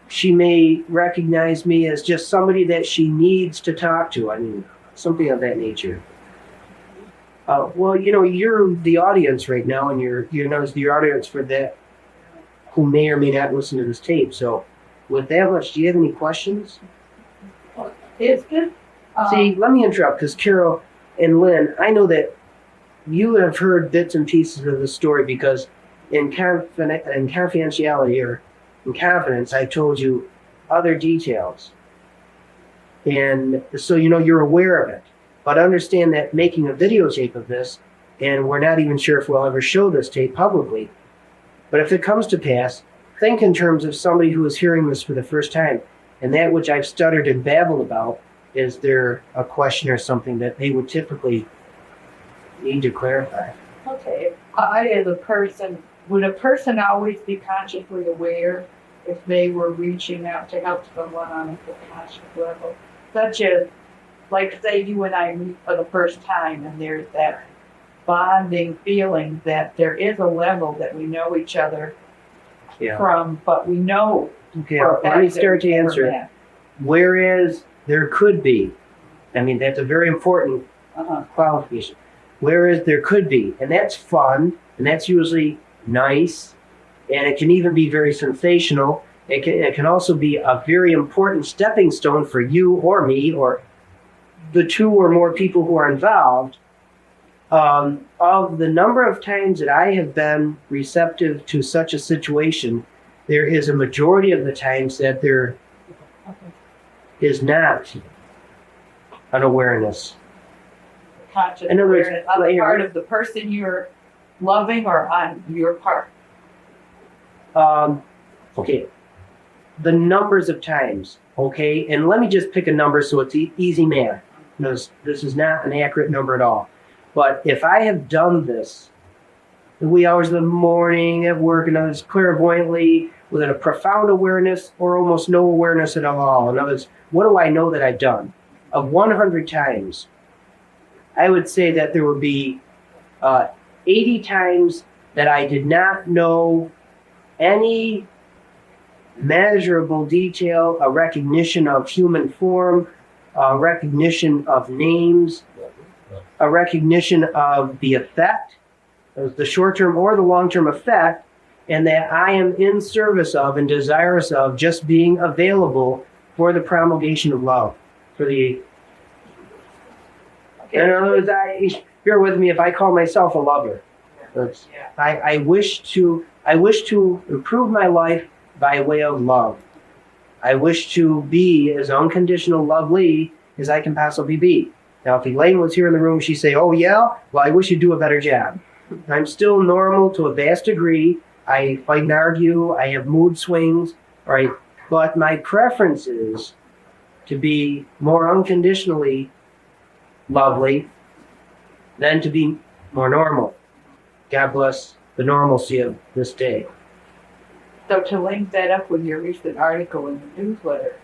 she may recognize me as just somebody that she needs to talk to. I mean, something of that nature. Well, you're the audience right now, and you're the audience for that who may or may not listen to this tape. So, with that much, do you have any questions? It's good. See, let me interrupt because Carol and Lynn, I know that you have heard bits and pieces of the story because in confidentiality or in confidence, I told you other details. And so, you're aware of it. But understand that making a videotape of this, and we're not even sure if we'll ever show this tape publicly, but if it comes to pass, think in terms of somebody who is hearing this for the first time. And that which I've stuttered and babbled about, is there a question or something that they would typically need to clarify? Okay. I, as a person, would a person always be consciously aware if they were reaching out to help someone on a subconscious level? Such as, like, say you and I meet for the first time and there's that bonding feeling that there is a level that we know each other from, but we know. Okay, let me start to answer it. Whereas there could be, I mean, that's a very important qualification. Whereas there could be, and that's fun, and that's usually nice, and it can even be very sensational. It can also be a very important stepping stone for you or me or the two or more people who are involved. Of the number of times that I have been receptive to such a situation, there is a majority of the times that there is not an awareness. Conscious In other words, awareness on the part of the person you're loving or on your part? Okay. The numbers of times, okay? And let me just pick a number so it's easy math. This is not an accurate number at all. But if I have done this the wee hours of the morning at work, and others clairvoyantly, with a profound awareness or almost no awareness at all, in other words, what do I know that I've done? Of 100 times, I would say that there would be 80 times that I did not know any measurable detail, a recognition of human form, a recognition of names, a recognition of the effect, the short-term or the long-term effect, and that I am in service of and desirous of just being available for the promulgation of love. For the, in other words, bear with me if I call myself a lover. I wish to improve my life by way of love. I wish to be as unconditional lovely as I can possibly be. Now, if Elaine was here in the room, she'd say, "Oh yeah, well, I wish you'd do a better job." I'm still normal to a vast degree. I fight and argue. I have mood swings, right? But my preference is to be more unconditionally lovely than to be more normal. God bless the normalcy of this day. So to link that up with your recent article in the newsletter,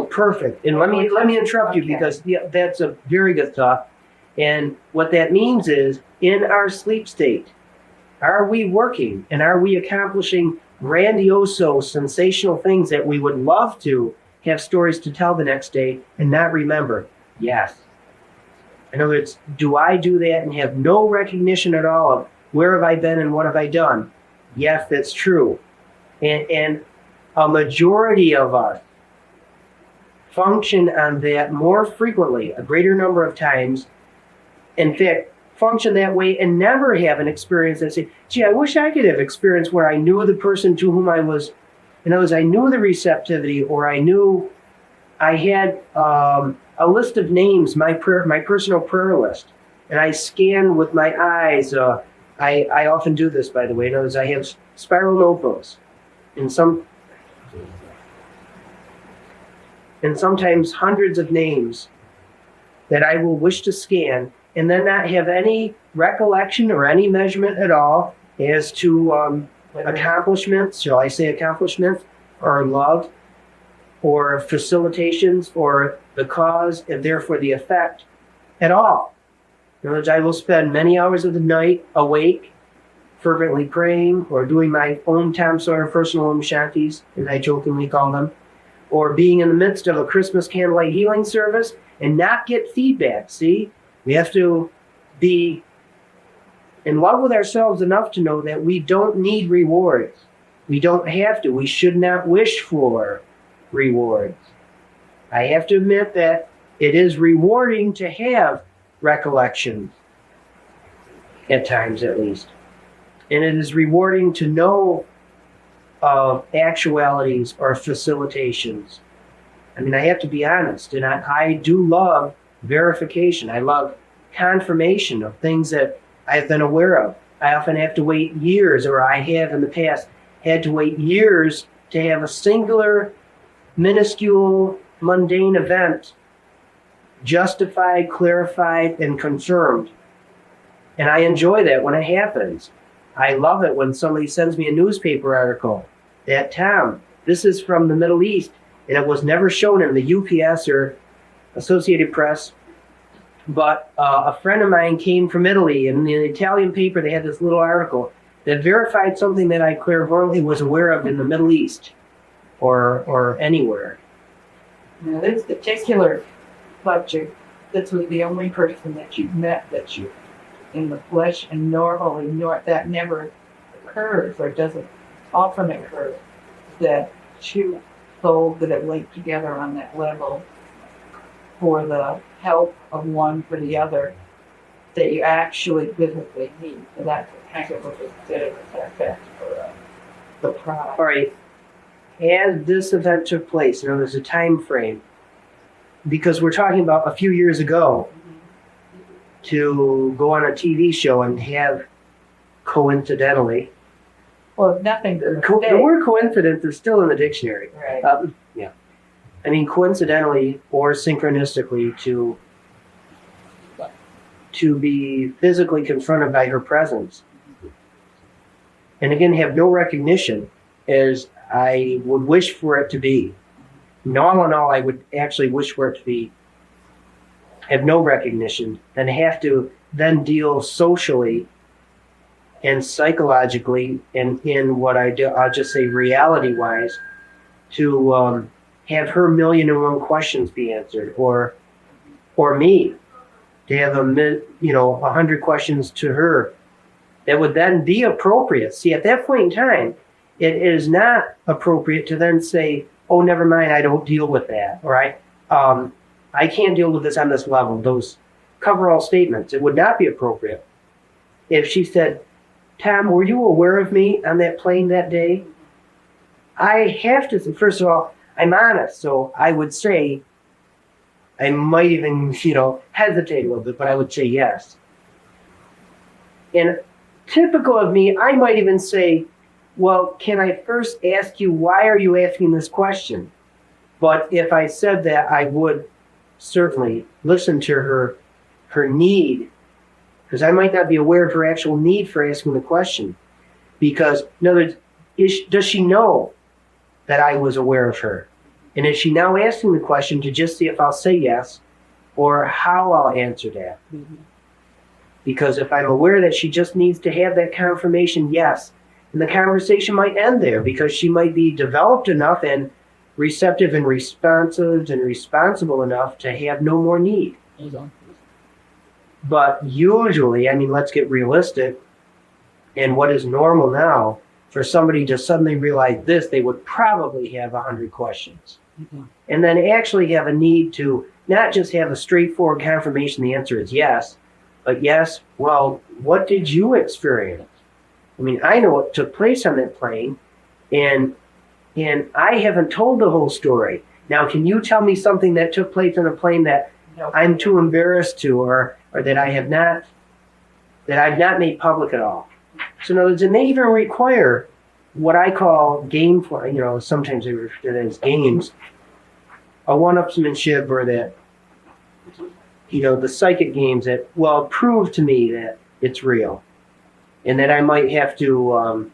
perfect. And let me interrupt you because that's a very good thought. And what that means is, in our sleep state, are we working and are we accomplishing grandiose, sensational things that we would love to have stories to tell the next day and not remember? Yes. In other words, do I do that and have no recognition at all of where have I been and what have I done? Yes, that's true. And a majority of us function on that more frequently, a greater number of times. In fact, function that way and never have an experience that say, gee, I wish I could have experience where I knew the person to whom I was, in other words, I knew the receptivity, or I knew I had a list of names, my personal prayer list, and I scan with my eyes. I often do this, by the way. In other words, I have spiral notebooks, and sometimes hundreds of names that I will wish to scan, and then not have any recollection or any measurement at all as to accomplishments, shall I say accomplishments, or love, or facilitations, or the cause, and therefore the effect at all. In other words, I will spend many hours of the night awake, fervently praying, or doing my own Tom Sawyer personal Om Shantis, as I jokingly call them, or being in the midst of a Christmas candlelight healing service and not get feedback. See, we have to be in love with ourselves enough to know that we don't need rewards. We don't have to. We should not wish for rewards. I have to admit that it is rewarding to have recollections, at times at least. And it is rewarding to know of actualities or facilitations. I mean, I have to be honest, and I do love verification. I love confirmation of things that I've been aware of. I often have to wait years, or I have in the past had to wait years to have a singular, minuscule, mundane event justified, clarified, and confirmed. And I enjoy that when it happens. I love it when somebody sends me a newspaper article that, Tom, this is from the Middle East, and it was never shown in the UPS or Associated Press. But a friend of mine came from Italy, and in the Italian paper they had this little article that verified something that I clairvoyantly was aware of in the Middle East or anywhere. Now, this particular subject, this was the only person that you've met that you in the flesh, and normally that never occurs or doesn't often occur, that two souls that have linked together on that level for the help of one for the other that you actually physically need. So that's kind of a bit of an effect for the product. All right, as this event took place, there's a time frame, because we're talking about a few years ago, to go on a TV show and have coincidentally. Well, nothing to The word coincidence is still in the dictionary. Right. Yeah. I mean, coincidentally or synchronistically to be physically confronted by her presence. And again, have no recognition as I would wish for it to be. And all in all, I would actually wish for it to be have no recognition, and have to then deal socially and psychologically and in what I do, I'll just say reality-wise, to have her 1,000,001 questions be answered, or me, to have 100 questions to her that would then be appropriate. See, at that point in time, it is not appropriate to then say, oh, never mind, I don't deal with that, all right? I can't deal with this on this level. Those cover-all statements, it would not be appropriate. If she said, Tom, were you aware of me on that plane that day? I have to, first of all, I'm honest, so I would say, I might even, hesitate a little bit, but I would say yes. And typical of me, I might even say, well, can I first ask you, why are you asking this question? But if I said that, I would certainly listen to her need, because I might not be aware of her actual need for asking the question. Because, in other words, does she know that I was aware of her? And is she now asking the question to just see if I'll say yes, or how I'll answer that? Mm-hmm. Because if I'm aware that she just needs to have that confirmation, yes, and the conversation might end there, because she might be developed enough and receptive and responsive and responsible enough to have no more need. But usually, let's get realistic, and what is normal now, for somebody to suddenly realize this, they would probably have 100 questions. Mm-hmm. And then actually have a need to not just have a straightforward confirmation the answer is yes, but yes, well, what did you experience? I know what took place on that plane, and I haven't told the whole story. Now, can you tell me something that took place on a plane that I'm too embarrassed to, or that I've not made public at all? So in other words, it may even require what I call game play, sometimes they refer to it as games, a one-upsmanship, or that, the psychic games that, well, prove to me that it's real. And that I might have to,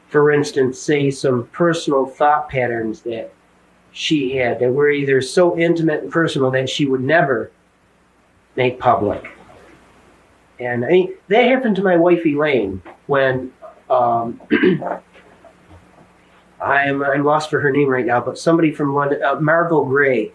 for instance, say some personal thought patterns that she had that were either so intimate and personal that she would never make public. And I mean, that happened to my wife Elaine when I'm lost for her name right now, but somebody from London, Margot Gray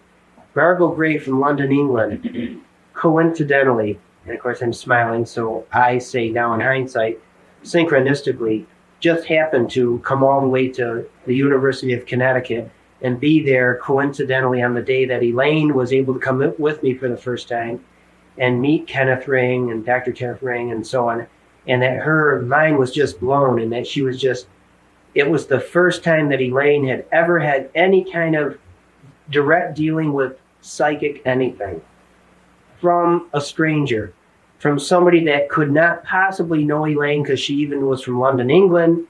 from London, England, coincidentally, and of course I'm smiling, so I say now in hindsight, synchronistically, just happened to come all the way to the University of Connecticut and be there coincidentally on the day that Elaine was able to come with me for the first time and meet Kenneth Ring and Dr. Kenneth Ring and so on, and that her mind was just blown, and that she was just, it was the first time that Elaine had ever had any kind of direct dealing with psychic anything from a stranger, from somebody that could not possibly know Elaine because she even was from London, England,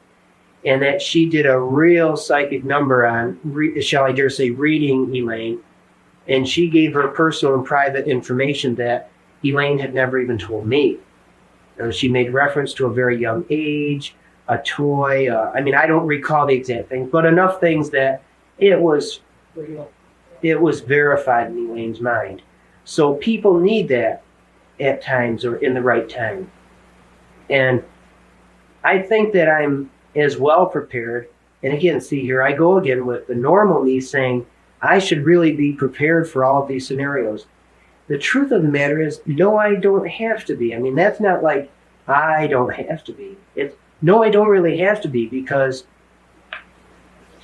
and that she did a real psychic number on, shall I dare say, reading Elaine, and she gave her personal and private information that Elaine had never even told me. She made reference to a very young age, a toy. I mean, I don't recall the exact things, but enough things that it was verified in Elaine's mind. So people need that at times or in the right time. And I think that I'm as well prepared. And again, see, here I go again with the normal me saying, I should really be prepared for all of these scenarios. The truth of the matter is, no, I don't have to be. I mean, that's not like I don't have to be. It's, no, I don't really have to be, because,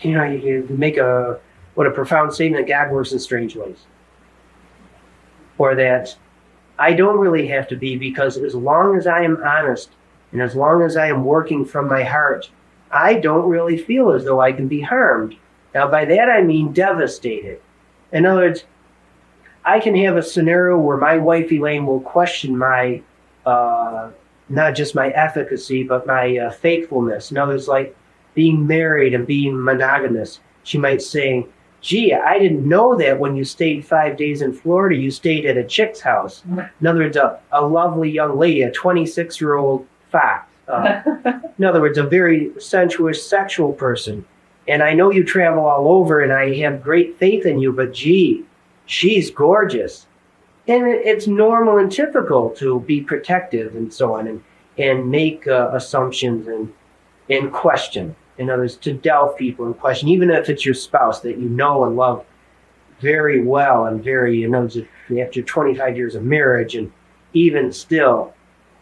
you know, you make a profound statement that God works in strange ways. Or that I don't really have to be, because as long as I am honest and as long as I am working from my heart, I don't really feel as though I can be harmed. Now, by that I mean devastated. In other words, I can have a scenario where my wife Elaine will question my, not just my efficacy, but my faithfulness. In other words, like being married and being monogamous. She might say, gee, I didn't know that when you stayed 5 days in Florida, you stayed at a chick's house. In other words, a lovely young lady, a 26-year-old fox. In other words, a very sensuous, sexual person. And I know you travel all over and I have great faith in you, but gee, she's gorgeous. And it's normal and typical to be protective and so on, and make assumptions and question. In other words, to delve people and question, even if it's your spouse that you know and love very well and very, you know, after 25 years of marriage, and even still.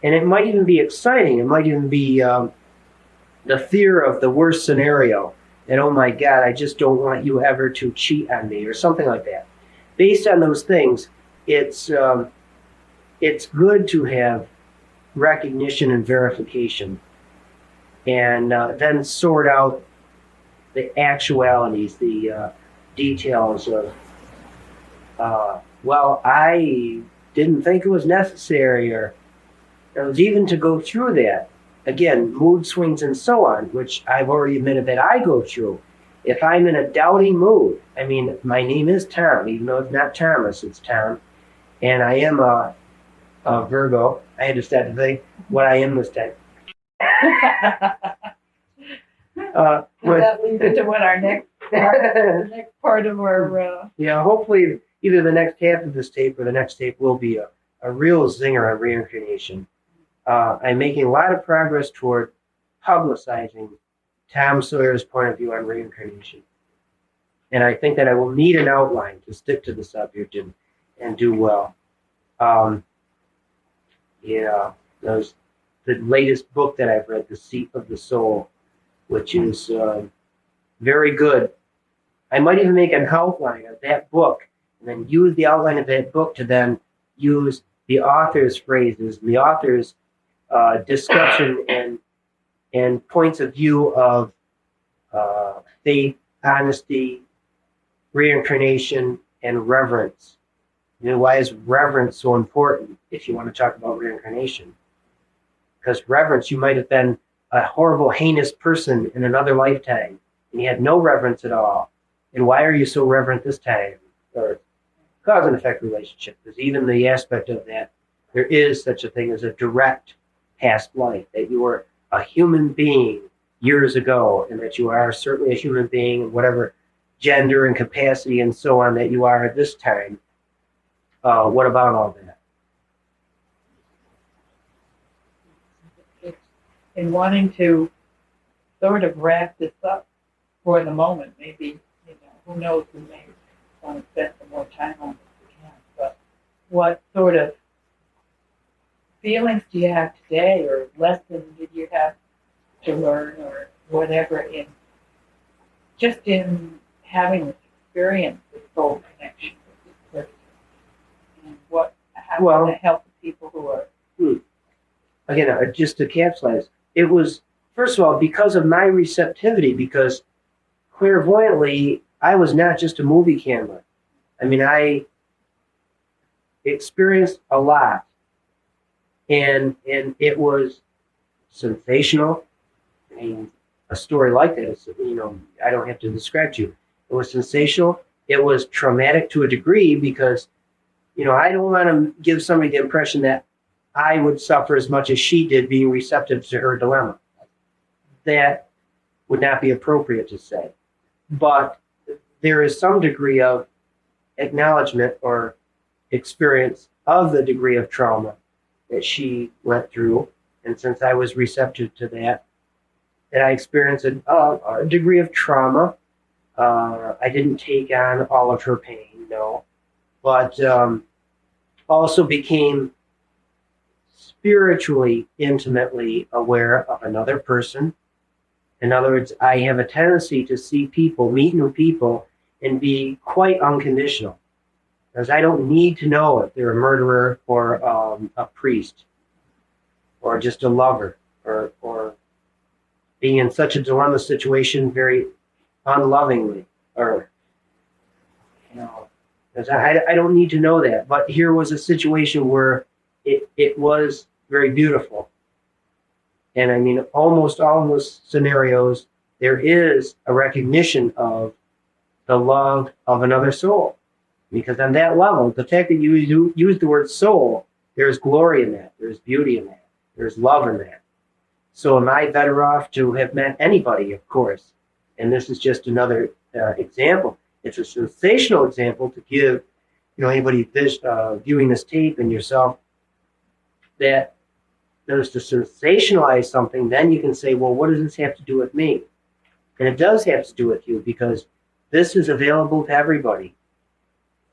And it might even be exciting. It might even be the fear of the worst scenario. And oh my God, I just don't want you ever to cheat on me or something like that. Based on those things, it's good to have recognition and verification, and then sort out the actualities, the details of, well, I didn't think it was necessary, or it was even to go through that. Again, mood swings and so on, which I've already admitted that I go through. If I'm in a doubting mood, I mean, my name is Tom, even though it's not Thomas, it's Tom, and I am a Virgo. I had to start to think what I am this time. That leads into what our next part of our... Yeah, hopefully either the next half of this tape or the next tape will be a real zinger on reincarnation. I'm making a lot of progress toward publicizing Tom Sawyer's point of view on reincarnation. And I think that I will need an outline to stick to the subject and do well. There's the latest book that I've read, The Seat of the Soul, which is very good. I might even make an outline of that book and then use the outline of that book to then use the author's phrases, the author's discussion and points of view of faith, honesty, reincarnation, and reverence. You know, why is reverence so important if you want to talk about reincarnation? Because reverence, you might have been a horrible, heinous person in another lifetime, and you had no reverence at all. And why are you so reverent this time? Or cause and effect relationship. There's even the aspect of that. There is such a thing as a direct past life, that you were a human being years ago, and that you are certainly a human being in whatever gender and capacity and so on that you are at this time. What about all that? in wanting to sort of wrap this up for the moment, maybe, who knows, we may want to spend some more time on this again, but what sort of feelings do you have today, or lessons did you have to learn, or whatever, in having this experience with soul connection with this person, and how can it help the people who are... Again, just to capsulize, it was, first of all, because of my receptivity, because clairvoyantly, I was not just a movie camera. I mean, I experienced a lot, and it was sensational. I mean, a story like that is, I don't have to describe to you. It was sensational. It was traumatic to a degree because, I don't want to give somebody the impression that I would suffer as much as she did being receptive to her dilemma. That would not be appropriate to say. But there is some degree of acknowledgement or experience of the degree of trauma that she went through. And since I was receptive to that, and I experienced a degree of trauma, I didn't take on all of her pain, no, but also became spiritually, intimately aware of another person. In other words, I have a tendency to see people, meet new people, and be quite unconditional. Because I don't need to know if they're a murderer or a priest or just a lover or being in such a dilemma situation very unlovingly, or, because I don't need to know that. But here was a situation where it was very beautiful. And I mean, almost all of those scenarios, there is a recognition of the love of another soul. Because on that level, the fact that you use the word soul, there's glory in that. There's beauty in that. There's love in that. So am I better off to have met anybody? Of course. And this is just another example. It's a sensational example to give, anybody viewing this tape and yourself, that there's to sensationalize something. Then you can say, well, what does this have to do with me? And it does have to do with you, because this is available to everybody.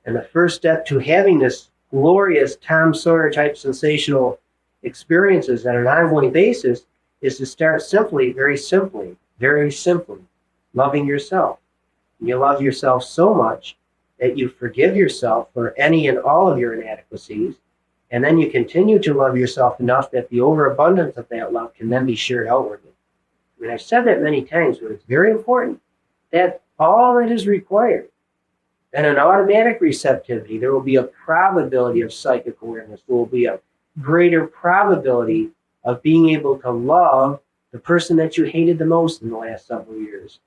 And the first step to having this glorious Tom Sawyer type sensational experiences on an ongoing basis is to start very simply, loving yourself. You love yourself so much that you forgive yourself for any and all of your inadequacies. And then you continue to love yourself enough that the overabundance of that love can then be shared outwardly. I mean, I've said that many times, but it's very important that all that is required. And an automatic receptivity, there will be a probability of psychic awareness. There will be a greater probability of being able to love the person that you hated the most in the last several years.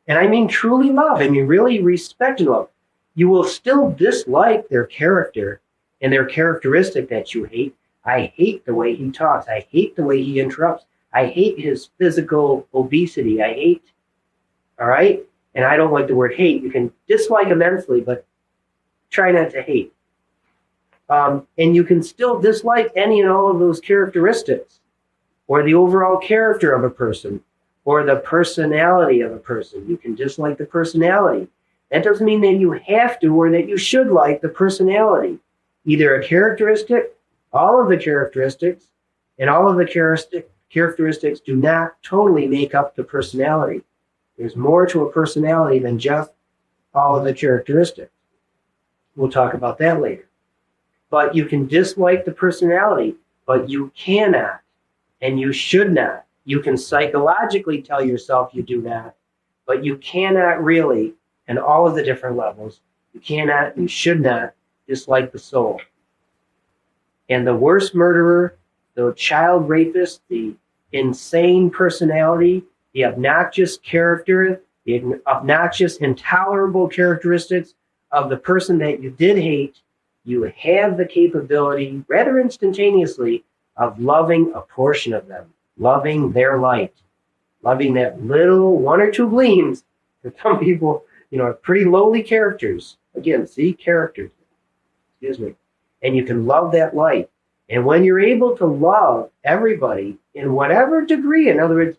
And I mean truly love. I mean really respect and love. You will still dislike their character and their characteristic that you hate. I hate the way he talks. I hate the way he interrupts. I hate his physical obesity. All right? And I don't like the word hate. You can dislike immensely, but try not to hate. And you can still dislike any and all of those characteristics, or the overall character of a person, or the personality of a person. You can dislike the personality. That doesn't mean that you have to or that you should like the personality. Either a characteristic, all of the characteristics, and all of the characteristics do not totally make up the personality. There's more to a personality than just all of the characteristics. We'll talk about that later. But you can dislike the personality, but you cannot, and you should not. You can psychologically tell yourself you do not, but you cannot really, in all of the different levels, you cannot and should not dislike the soul. And the worst murderer, the child rapist, the insane personality, the obnoxious character, the obnoxious, intolerable characteristics of the person that you did hate, you have the capability, rather instantaneously, of loving a portion of them, loving their light, loving that little one or two gleams. For some people, are pretty lowly characters. Again, see, characters. Excuse me. And you can love that light. And when you're able to love everybody in whatever degree, in other words,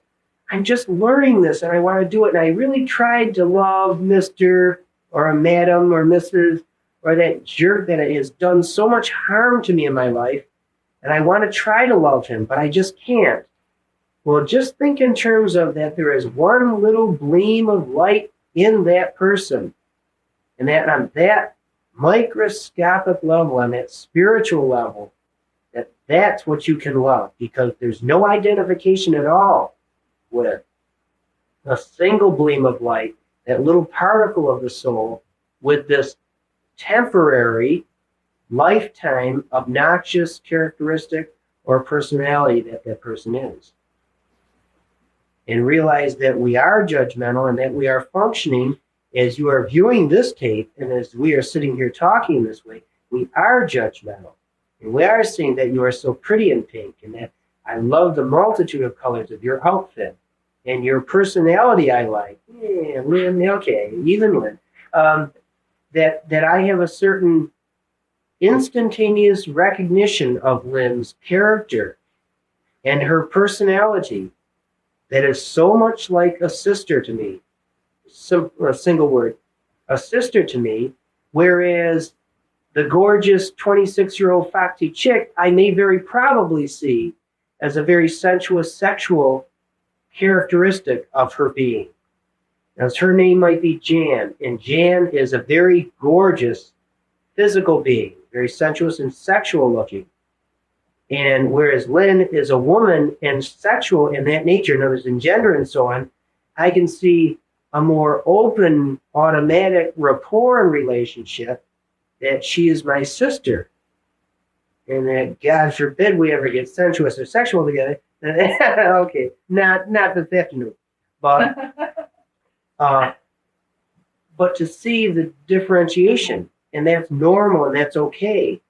I'm just learning this and I want to do it. And I really tried to love Mr. or a madam or Mrs. or that jerk that has done so much harm to me in my life. And I want to try to love him, but I just can't. Well, just think in terms of that there is one little gleam of light in that person. And that on that microscopic level, on that spiritual level, that's what you can love, because there's no identification at all with a single gleam of light, that little particle of the soul, with this temporary, lifetime, obnoxious characteristic or personality that that person is. And realize that we are judgmental and that we are functioning, as you are viewing this tape and as we are sitting here talking this way, we are judgmental. And we are seeing that you are so pretty in pink, and that I love the multitude of colors of your outfit and your personality. I like, yeah, Lynne, okay, even Lynne. That I have a certain instantaneous recognition of Lynne's character and her personality that is so much like a sister to me. A single word, a sister to me, whereas the gorgeous 26-year-old foxy chick I may very probably see as a very sensuous sexual characteristic of her being. As her name might be Jan, and Jan is a very gorgeous physical being, very sensuous and sexual looking. And whereas Lynne is a woman and sexual in that nature, in other words, in gender and so on, I can see a more open, automatic rapport and relationship, that she is my sister. And that, God forbid, we ever get sensuous or sexual together. Okay, not this afternoon. But but to see the differentiation, and that's normal and that's okay.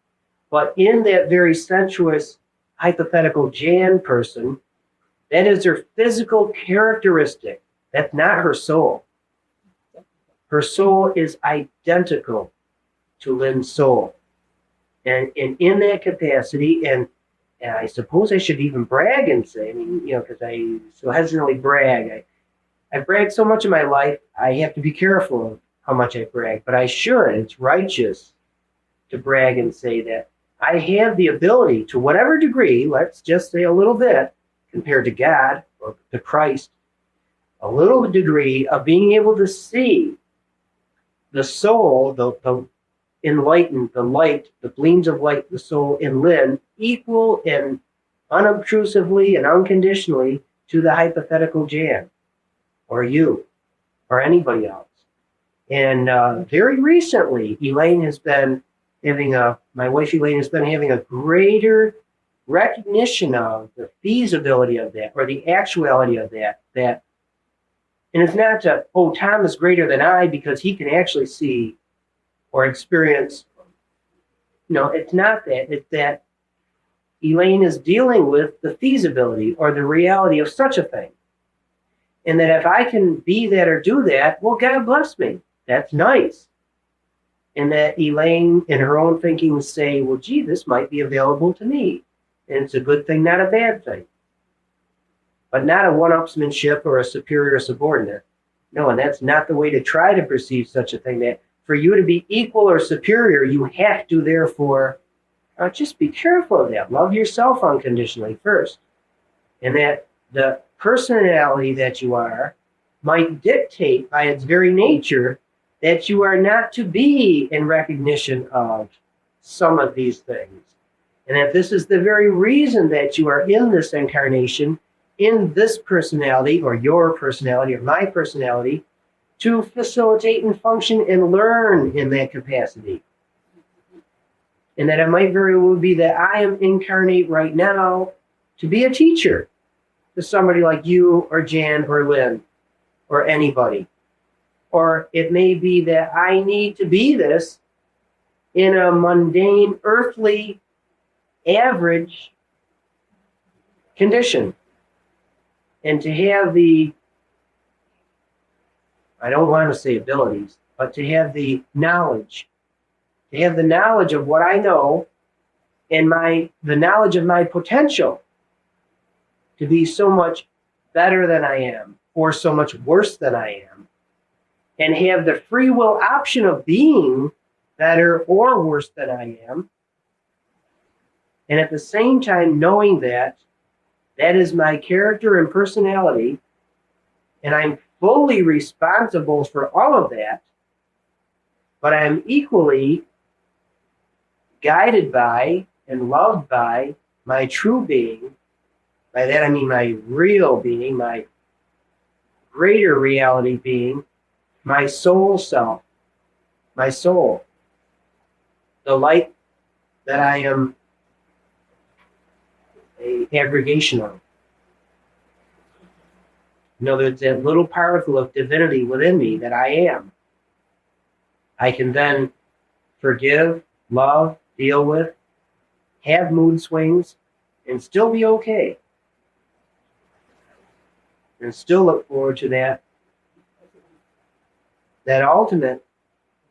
But in that very sensuous, hypothetical Jan person, that is her physical characteristic. That's not her soul. Her soul is identical to Lynne's soul. And in that capacity, and I suppose I should even brag and say, I mean, because I so hesitantly brag. I bragged so much in my life, I have to be careful of how much I brag. But I should, it's righteous to brag and say that I have the ability, to whatever degree, let's just say a little bit, compared to God or to Christ, a little degree of being able to see the soul, the enlightened, the light, the gleams of light, the soul in Lynne, equal and unobtrusively and unconditionally to the hypothetical Jan, or you, or anybody else. And very recently, Elaine has been my wife Elaine has been having a greater recognition of the feasibility of that, or the actuality of that. And it's not that, oh, Tom is greater than I because he can actually see or experience. No, it's not that. It's that Elaine is dealing with the feasibility or the reality of such a thing. And that if I can be that or do that, well, God bless me. That's nice. And that Elaine, in her own thinking, would say, well, gee, this might be available to me. And it's a good thing, not a bad thing. But not a one-upsmanship or a superior subordinate. No, and that's not the way to try to perceive such a thing. That for you to be equal or superior, you have to, therefore, just be careful of that. Love yourself unconditionally first. And that the personality that you are might dictate by its very nature that you are not to be in recognition of some of these things. And that this is the very reason that you are in this incarnation, in this personality, or your personality, or my personality, to facilitate and function and learn in that capacity. And that it might very well be that I am incarnate right now to be a teacher to somebody like you or Jan or Lynne or anybody. Or it may be that I need to be this in a mundane, earthly, average condition. And to have the, I don't want to say abilities, but to have the knowledge of what I know, and the knowledge of my potential to be so much better than I am or so much worse than I am, and have the free will option of being better or worse than I am, and at the same time knowing that that is my character and personality, and I'm fully responsible for all of that, but I'm equally guided by and loved by my true being. By that I mean my real being, my greater reality being, my soul self, my soul, the light that I am a aggregation of. There's that little particle of divinity within me that I am. I can then forgive, love, deal with, have mood swings, and still be okay. And still look forward to that ultimate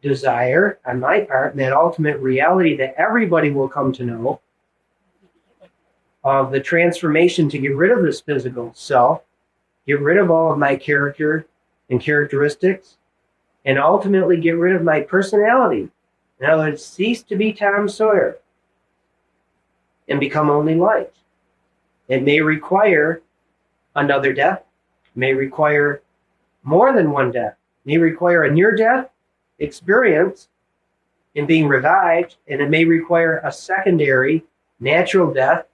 desire on my part, and that ultimate reality that everybody will come to know, of the transformation to get rid of this physical self, get rid of all of my character and characteristics, and ultimately get rid of my personality. In other words, cease to be Tom Sawyer and become only light. It may require another death, may require more than one death, may require a near-death experience in being revived, and it may require a secondary natural death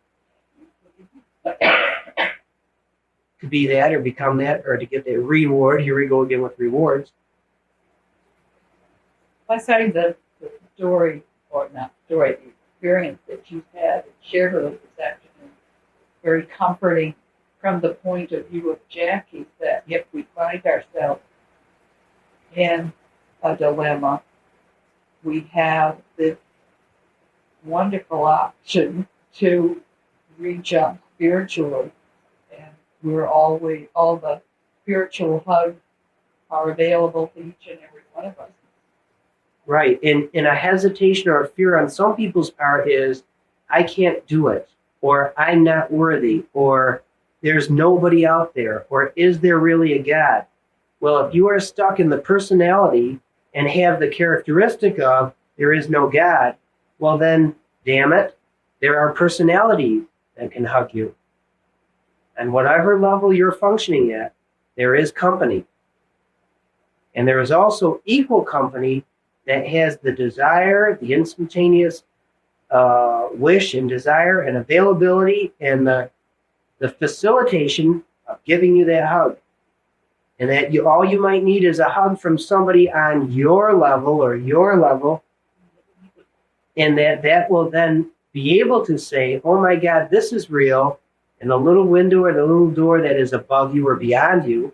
to be that or become that or to get that reward. Here we go again with rewards. I say the story, or not story, the experience that you've had and shared with us this afternoon, very comforting from the point of view of Jackie, that if we find ourselves in a dilemma, we have this wonderful option to reach out spiritually, and we're always, all the spiritual hugs are available to each and every one of us. Right. And a hesitation or a fear on some people's part is, I can't do it, or I'm not worthy, or there's nobody out there, or is there really a God? Well, if you are stuck in the personality and have the characteristic of there is no God, well then, damn it, there are personalities that can hug you. And whatever level you're functioning at, there is company. And there is also equal company that has the desire, the instantaneous wish and desire and availability and the facilitation of giving you that hug. And that all you might need is a hug from somebody on your level, and that will then be able to say, oh my God, this is real, and the little window or the little door that is above you or beyond you,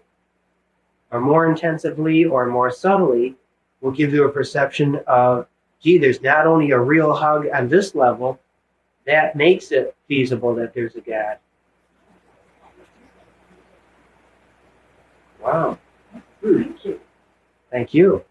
or more intensively or more subtly, will give you a perception of, gee, there's not only a real hug on this level, that makes it feasible that there's a God. Wow. Thank you. Thank you.